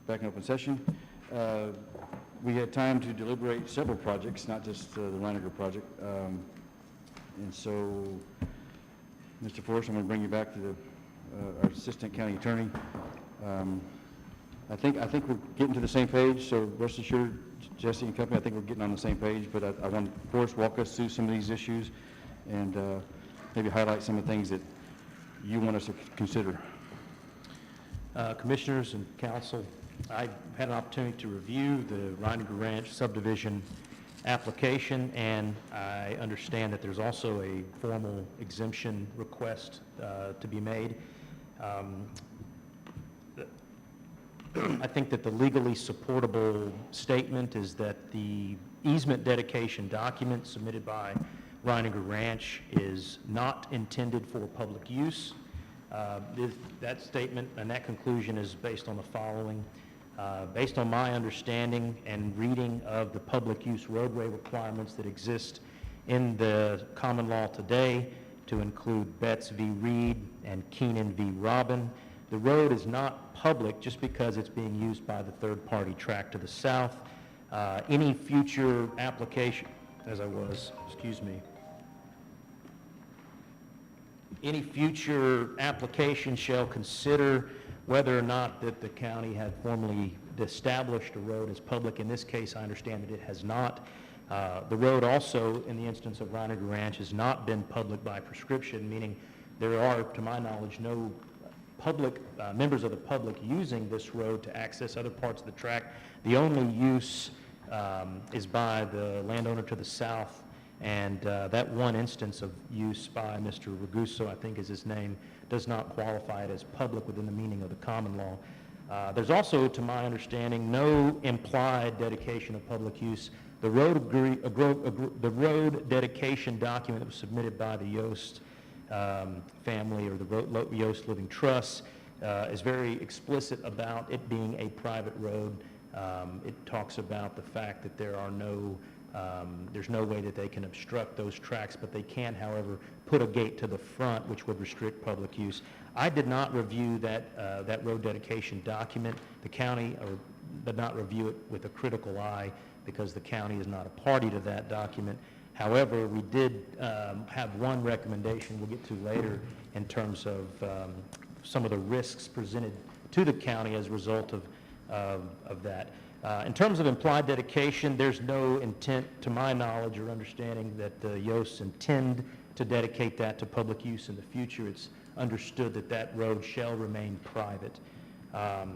back in open session. We had time to deliberate several projects, not just the Reiniger project. And so, Mr. Forrest, I'm going to bring you back to our Assistant County Attorney. I think we're getting to the same page, so rest assured, Jesse and company, I think we're getting on the same page, but I want Forrest walk us through some of these issues and maybe highlight some of the things that you want us to consider. Commissioners and council, I had an opportunity to review the Reiniger Ranch subdivision application, and I understand that there's also a formal exemption request to be made. I think that the legally supportable statement is that the easement dedication document submitted by Reiniger Ranch is not intended for public use. That statement and that conclusion is based on the following. Based on my understanding and reading of the public use roadway requirements that exist in the common law today, to include Betts v. Reed and Keenan v. Robin, the road is not public just because it's being used by the third-party tract to the south. Any future application, any future application shall consider whether or not that the county had formally established a road as public. In this case, I understand that it has not. The road also, in the instance of Reiniger Ranch, has not been public by prescription, meaning there are, to my knowledge, no public, members of the public using this road to access other parts of the tract. The only use is by the landowner to the south, and that one instance of use by Mr. Raguso, I think is his name, does not qualify it as public within the meaning of the common law. There's also, to my understanding, no implied dedication of public use. The the road dedication document that was submitted by the Yost family, or the Yost Living Trust, is very explicit about it being a private road. It talks about the fact that there are there's no way that they can obstruct those tracks, but they can, however, put a gate to the front which would restrict public use. I did not review that road dedication document. The county did not review it with a critical eye because the county is not a party to that document. However, we did have one recommendation we'll get to later in terms of some of the risks presented to the county as a result of that. In terms of implied dedication, there's no intent, to my knowledge or understanding, that the Yosts intend to dedicate that to public use in the future. It's understood that that road shall remain private. I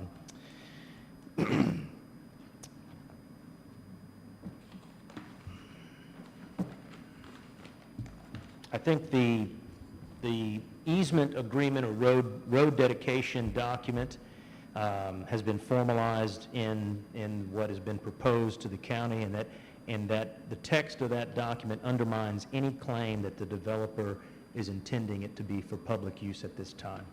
think the easement agreement or road dedication document has been formalized in what has been proposed to the county, and that the text of that document undermines any claim that the developer is intending it to be for public use at this time.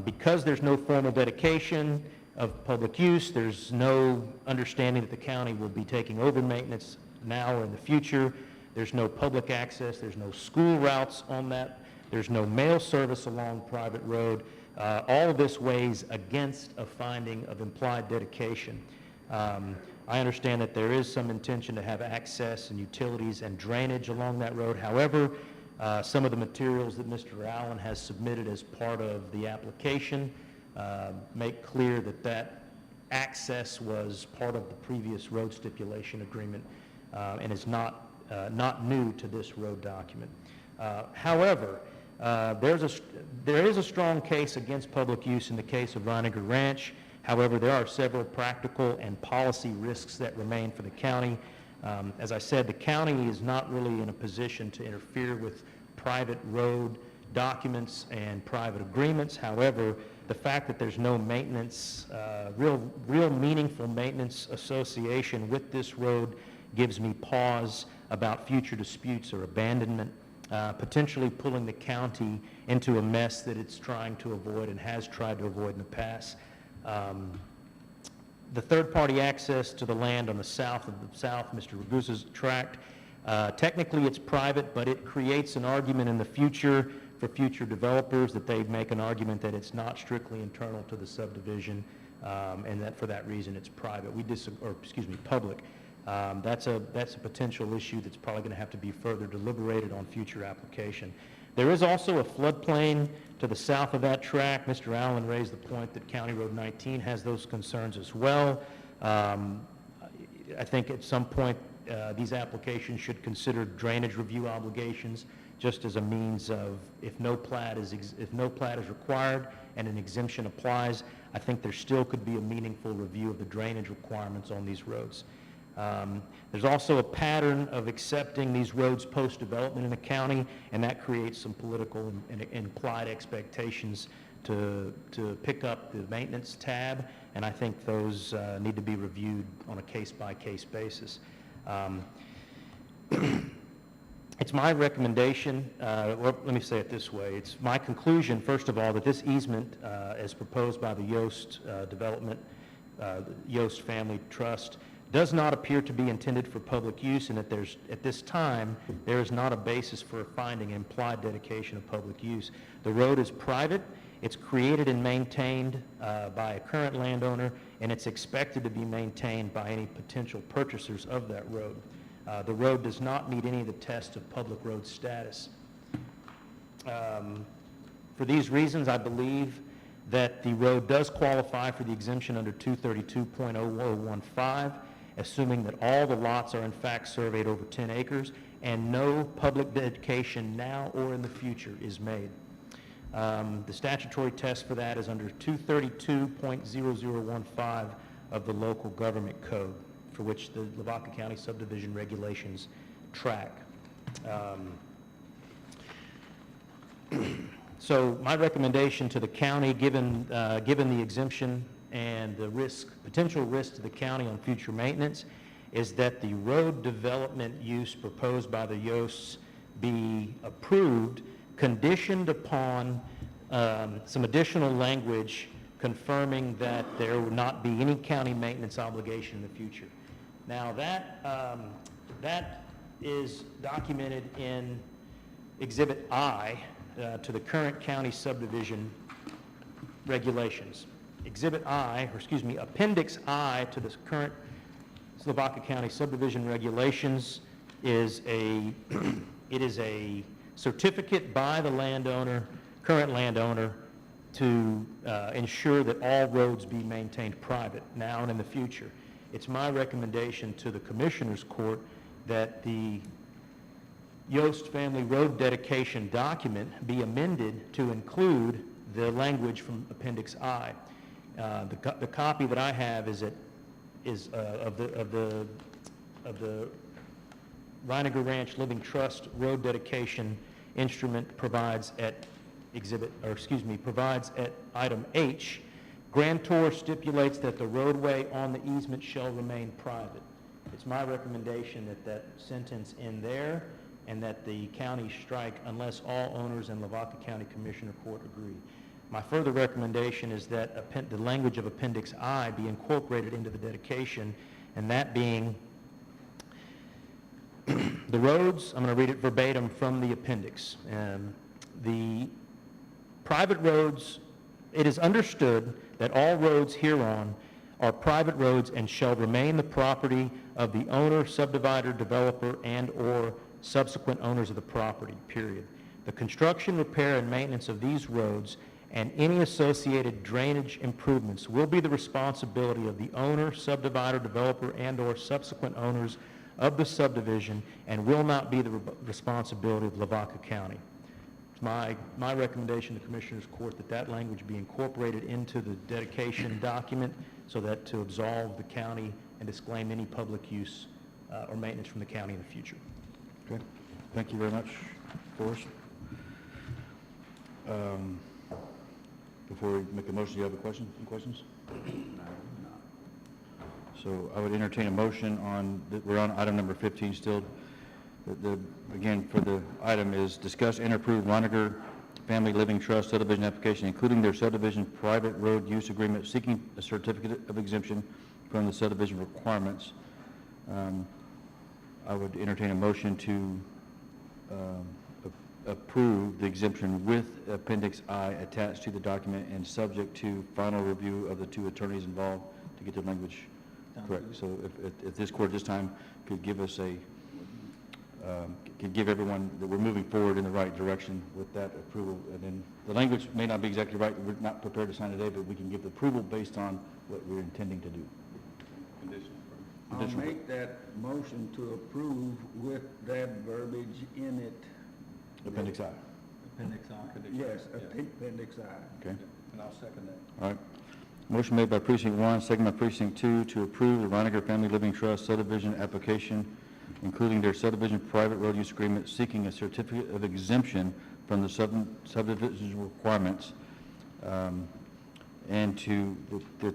Because there's no formal dedication of public use, there's no understanding that the county will be taking over maintenance now or in the future. There's no public access, there's no school routes on that, there's no mail service along private road. All of this weighs against a finding of implied dedication. I understand that there is some intention to have access and utilities and drainage along that road. However, some of the materials that Mr. Allen has submitted as part of the application make clear that that access was part of the previous road stipulation agreement and is not new to this road document. However, there is a strong case against public use in the case of Reiniger Ranch. However, there are several practical and policy risks that remain for the county. As I said, the county is not really in a position to interfere with private road documents and private agreements. However, the fact that there's no maintenance, real meaningful maintenance association with this road gives me pause about future disputes or abandonment, potentially pulling the county into a mess that it's trying to avoid and has tried to avoid in the past. The third-party access to the land on the south of Mr. Ragusa's tract, technically it's private, but it creates an argument in the future for future developers that they make an argument that it's not strictly internal to the subdivision. and that for that reason it's private. Public. That's a potential issue that's probably going to have to be further deliberated on future application. There is also a floodplain to the south of that track. Mr. Allen raised the point that County Road 19 has those concerns as well. I think at some point these applications should consider drainage review obligations, just as a means of, if no plat is required and an exemption applies, I think there still could be a meaningful review of the drainage requirements on these roads. There's also a pattern of accepting these roads post-development in the county, and that creates some political and implied expectations to pick up the maintenance tab, and I think those need to be reviewed on a case-by-case basis. It's my recommendation, or let me say it this way, it's my conclusion, first of all, that this easement, as proposed by the Yost Yost Family Trust, does not appear to be intended for public use, and that at this time, there is not a basis for finding implied dedication of public use. The road is private, it's created and maintained by a current landowner, and it's expected to be maintained by any potential purchasers of that road. The road does not meet any of the tests of public road status. For these reasons, I believe that the road does qualify for the exemption under 232.0015, assuming that all the lots are in fact surveyed over 10 acres and no public dedication now or in the future is made. The statutory test for that is under 232.0015 of the local government code, for which the Lavaca County subdivision regulations track. So my recommendation to the county, given the exemption and the potential risk to the county on future maintenance, is that the road development use proposed by the Yosts be approved, conditioned upon some additional language confirming that there will not be any county maintenance obligation in the future. Now that is documented in Exhibit I to the current county subdivision regulations. Appendix I to the current Lavaca County subdivision regulations is a certificate by the current landowner, to ensure that all roads be maintained private now and in the future. It's my recommendation to the Commissioners Court that the Yost Family Road Dedication document be amended to include the language from Appendix I. The copy that I have is of the Reiniger Ranch Living Trust Road Dedication instrument provides at item H. Grantor stipulates that the roadway on the easement shall remain private. It's my recommendation that that sentence in there and that the county strike unless all owners in Lavaca County Commissioner Court agree. My further recommendation is that the language of Appendix I be incorporated into the dedication, and that being the roads, I'm going to read it verbatim from the appendix. The private roads, it is understood that all roads hereon are private roads and shall remain the property of the owner, subdivider, developer, and/or subsequent owners of the property, period. The construction, repair, and maintenance of these roads and any associated drainage improvements will be the responsibility of the owner, subdivider, developer, and/or subsequent owners of the subdivision and will not be the responsibility of Lavaca County. It's my recommendation to the Commissioners Court that language be incorporated into the dedication document so that to absolve the county and disclaim any public use or maintenance from the county in the future. Okay, thank you very much, Forrest. Before we make a motion, do you have a question? Any questions? So I would entertain a motion we're on item number 15 still. Again, for the item is discuss and approve Reiniger Family Living Trust subdivision application, including their subdivision private road use agreement, seeking a certificate of exemption from the subdivision requirements. I would entertain a motion to approve the exemption with Appendix I attached to the document and subject to final review of the two attorneys involved to get the language correct. So if this court this time could give us could give everyone that we're moving forward in the right direction with that approval. And then the language may not be exactly right, we're not prepared to sign today, but we can give the approval based on what we're intending to do. I'll Conditional. make that motion to approve with that verbiage in it. Appendix I. Appendix I. Yes, Appendix I. Okay. And I'll second that. All right. Motion made by precinct 1, second by precinct 2, to approve the Reiniger Family Living Trust subdivision application, including their subdivision private road use agreement, seeking a certificate of exemption from the subdivision requirements, and to the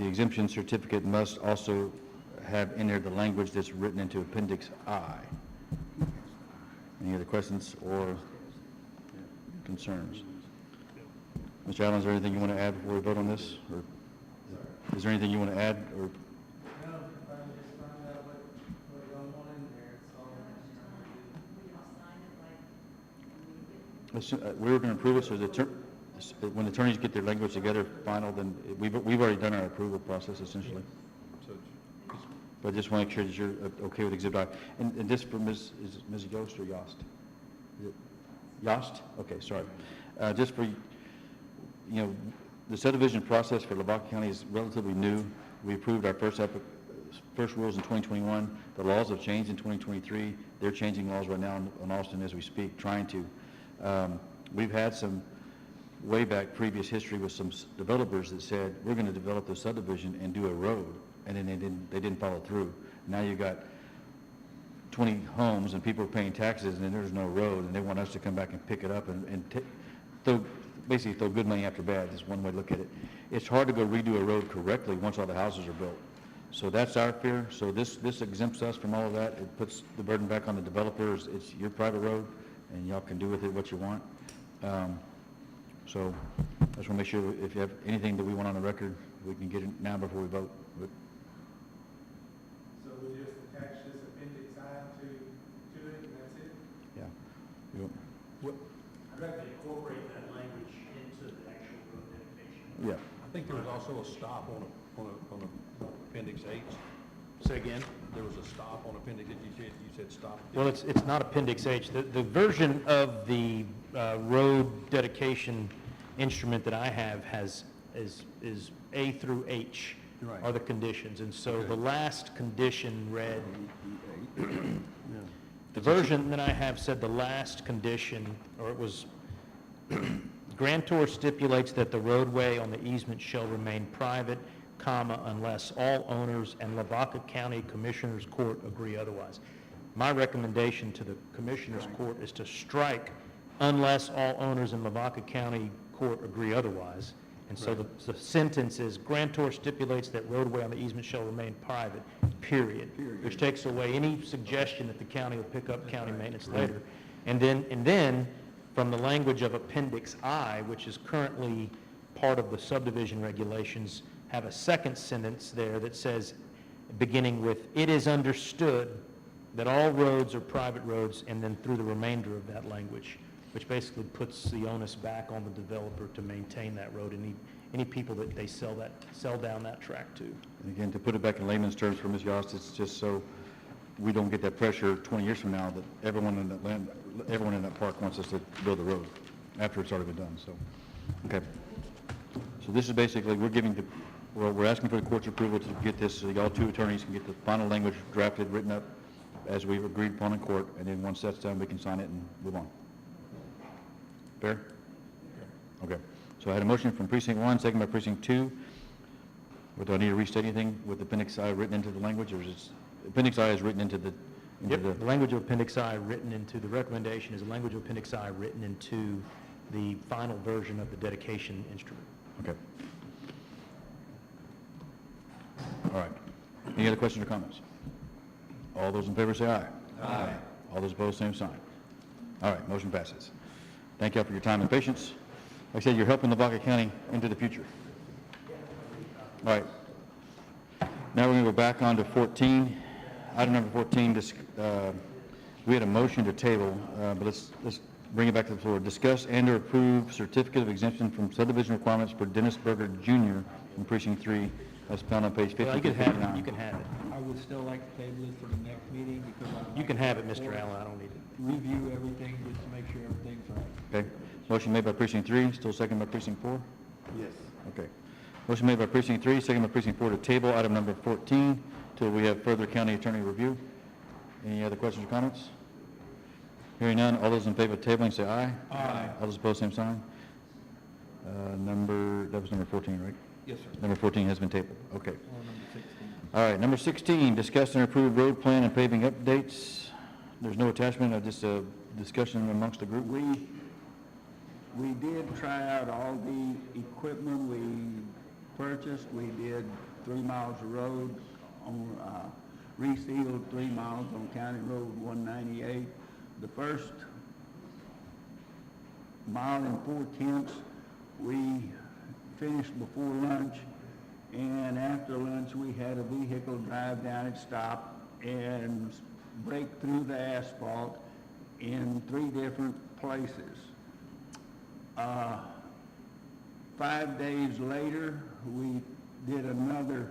exemption certificate must also have in there the language that's written into Appendix I. Any other questions or concerns? Mr. Allen, is there anything you want to add before we vote on this? Or is there anything you want to add? Or No, if I can just find out what y'all want in there, it's all I'm trying to do. we were going to approve it, so when the attorneys get their language together final, then we've already done our approval process essentially. But I just want to make sure that you're okay with Exhibit I. And this for Ms. Yost or Yost? Is it Yost? Okay, sorry. Just for, the subdivision process for Lavaca County is relatively new. We approved our first rules in 2021. The laws have changed in 2023. They're changing laws right now in Austin as we speak, trying to. We've had some way back previous history with some developers that said, we're going to develop the subdivision and do a road, and then they didn't follow through. Now you've got 20 homes and people are paying taxes and then there's no road, and they want us to come back and pick it up and basically throw good money after bad is one way to look at it. It's hard to go redo a road correctly once all the houses are built. So that's our fear. So this exempts us from all of that. It puts the burden back on the developers. It's your private road and y'all can do with it what you want. So I just want to make sure if you have anything that we want on the record, we can get it now before we vote. But So we just attach this appendix I to it, and that's it? yeah. You- I'd rather incorporate that language into the actual road dedication. Yeah. I think there was also a stop on Appendix H. Say again? There was a stop on Appendix H. You said stop. Well, it's not Appendix H. The version of the road dedication instrument that I have is A through H Right. are the conditions. And so Okay. the last condition read, the version that I have said the last condition, or it was, grantor stipulates that the roadway on the easement shall remain private, comma, unless all owners and Lavaca County Commissioners Court agree otherwise. My recommendation to the Commissioners Court is to strike unless all owners in Lavaca County Court agree otherwise. And so the sentence is, grantor stipulates that roadway on the easement shall remain private, period. Which takes away any suggestion that the county will pick up county maintenance later. And then, from the language of Appendix I, which is currently part of the subdivision regulations, have a second sentence there that says, beginning with, it is understood that all roads are private roads, and then through the remainder of that language, which basically puts the onus back on the developer to maintain that road and any people that they sell down that track to. And again, to put it back in layman's terms for Ms. Yost, it's just so we don't get that pressure 20 years from now that everyone in that park wants us to build a road after it's already been done, so. Okay. So this is basically, we're asking for the court's approval to get this, so y'all two attorneys can get the final language drafted, written up as we've agreed upon in court, and then once that's done, we can sign it and move on. Fair? Okay. So I had a motion from precinct 1, second by precinct 2. Do I need to restate anything with Appendix I written into the language, or is it, Appendix I is written into the... Yep, the language of Appendix I written into the recommendation is the language of Appendix I written into the final version of the dedication instrument. Okay. All right. Any other questions or comments? All those in favor say aye. Aye. All those opposed, same sign. All right, motion passes. Thank you all for your time and patience. Like I said, you're helping Lavaca County into the future. All right. Now we're going to go back on to 14. Item number 14, We had a motion to table, but let's bring it back to the floor. Discuss and/or approve certificate of exemption from subdivision requirements for Dennis Berger Jr. from Precinct 3, as found on page 50 Well, you to can have it, 59. you can have it. I would still like to table this for the next meeting because I'd You like can to have it, go Mr. forward, Allen, I don't need it. review everything just to make sure everything's right. Okay. Motion made by Precinct 3, still second by Precinct 4? Yes. Okay. Motion made by Precinct 3, second by Precinct 4 to table item number 14 till we have further county attorney review. Any other questions or comments? Hearing none, all those in favor of tabling say aye. Aye. All those opposed, same sign. That was number 14, right? Yes, sir. Number 14 has been tabled. Okay. Or number 16. All right, number 16, discuss and approve road plan and paving updates. There's no attachment, just a discussion amongst the group. We did try out all the equipment we purchased. We did 3 miles of road on, resealed 3 miles on County Road 198. The first mile and 4/10 we finished before lunch, and after lunch we had a vehicle drive down and stop and break through the asphalt in 3 different places. 5 days later, we did another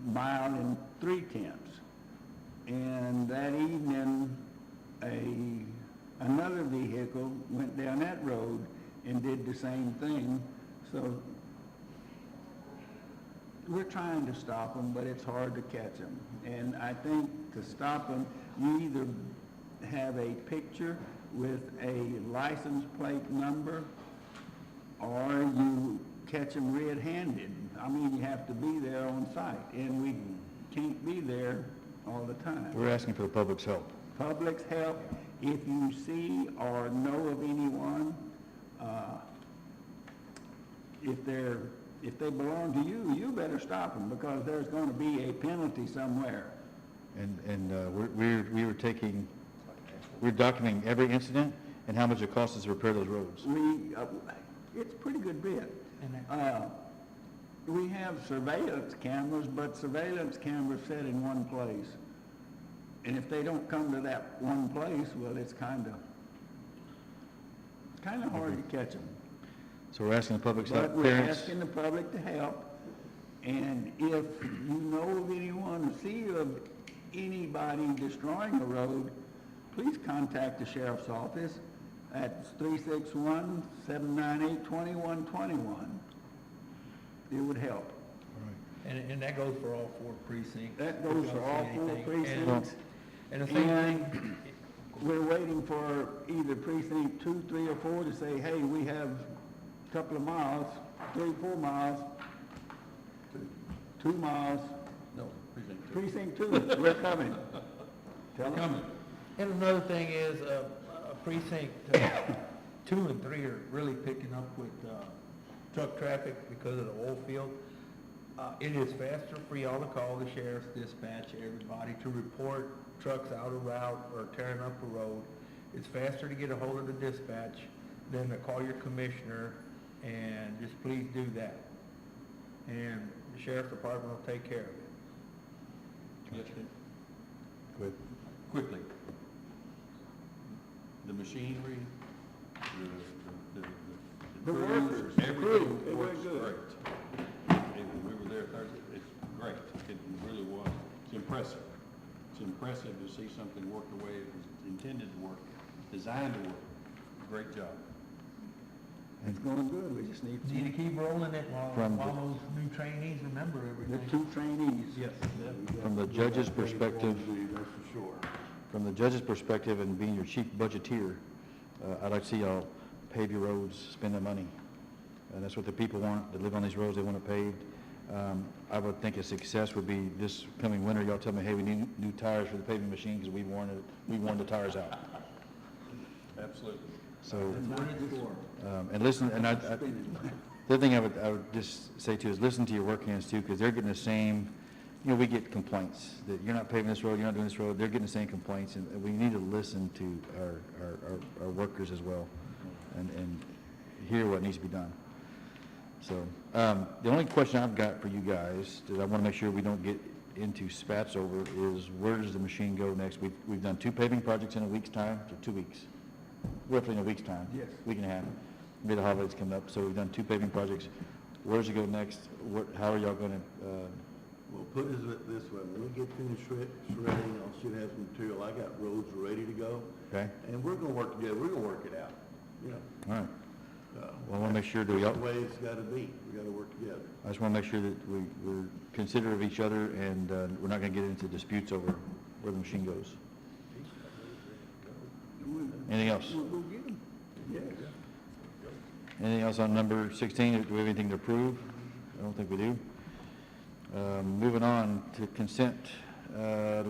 mile and 3/10. And that evening, another vehicle went down that road and did the same thing. So we're trying to stop them, but it's hard to catch them. And I think to stop them, you either have a picture with a license plate number, or you catch them red-handed. I mean, you have to be there on site, and we can't be there all the time. We're asking for the public's help. Public's help, if you see or know of anyone, if they belong to you, you better stop them, because there's going to be a penalty somewhere. And we're documenting every incident and how much it costs us to repair those roads. It's a pretty good bit. We have surveillance cameras, but surveillance cameras set in one place. And if they don't come to that one place, well, it's kind of hard to catch them. So we're asking the public's help. But we're Parents, asking the public to help, and if you know of anyone, or see of anybody destroying a road, please contact the sheriff's office at 361-798-2121. It would help. And that goes for all 4 precincts. That goes for all 4 Anything. precincts. And the same And thing, we're waiting for either precinct 2, 3, or 4 to say, hey, we have a couple of miles, 3, 4 miles, 2 miles. No, precinct 2. Precinct 2, we're coming. Tell them. and another thing is, precinct 2 and 3 are really picking up with, truck traffic because of the oil field. It is faster for y'all to call the sheriff's dispatch, everybody, to report trucks out of route or tearing up a road. It's faster to get a hold of the dispatch than to call your commissioner, and just please do that. And the sheriff's department will take care of it. Yes, sir. Go ahead. Quickly. The machinery, The crews, workers, the crew, everything they works work good. great. We were there Thursday, it's great, it really was, it's impressive. It's impressive to see something work the way it was intended to work, designed to work. Great job. It's going good, we just need Need to keep rolling it while From the- those new trainees remember the everything. 2 trainees. Yes. From the judge's perspective, That's for sure. from the judge's perspective and being your chief budgeteer, I'd like to see y'all pave your roads, spend the money. And that's what the people want, that live on these roads, they want it paved. I would think a success would be this coming winter, y'all tell me, hey, we need new tires for the paving machine because we worn the tires out. Absolutely. So, That's what it's for. and listen, and the other thing I would just say too is listen to your work hands too, because they're getting the same, we get complaints that you're not paving this road, you're not doing this road, they're getting the same complaints, and we need to listen to our workers as well, and hear what needs to be done. So, the only question I've got for you guys, is I want to make sure we don't get into spats over is, where does the machine go next? We've done 2 paving projects in a week's time, or 2 weeks, roughly in a week's time. Yes. Week and a half. Maybe the holidays coming up, so we've done 2 paving projects. Where does it go next? How are y'all gonna, Well, put it this way, when we get finished shredding, I should have some material, I got roads ready to go, okay? and we're gonna work together, we're gonna work it out, you know. All right. Well, I wanna make sure that That's we, the way it's gotta be, we gotta work together. I just wanna make sure that we're considerate of each other, and we're not gonna get into disputes over where the machine goes. Anything else? We'll go get them. Yeah. Anything else on number 16? Do we have anything to approve? I don't think we do. Moving on to consent. Do we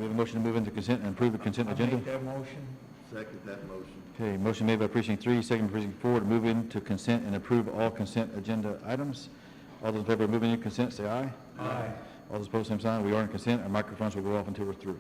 have a motion to move into consent and approve the consent I agenda? make that motion. Second that motion. Okay, motion made by precinct 3, second by precinct 4 to move into consent and approve all consent agenda items. All those in favor of moving into consent, say aye. Aye. All those opposed, same sign. We are in consent. Our microphones will go off until we're through.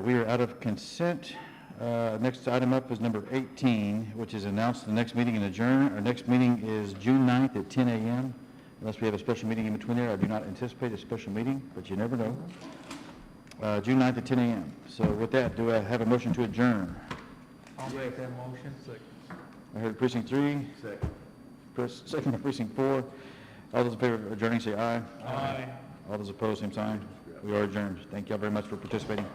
We are out of consent. Next item up is number 18, which is announce the next meeting and adjourn. Our next meeting is June 9th at 10 a.m. Unless we have a special meeting in between there, I do not anticipate a special meeting, but you never know. June 9th at 10 a.m. So with that, do I have a motion to adjourn? I'll make that motion. I heard precinct 3, Second. second by precinct 4. All those in favor of adjourning, say aye. Aye. All those opposed, same sign. We are adjourned. Thank you all very much for participating.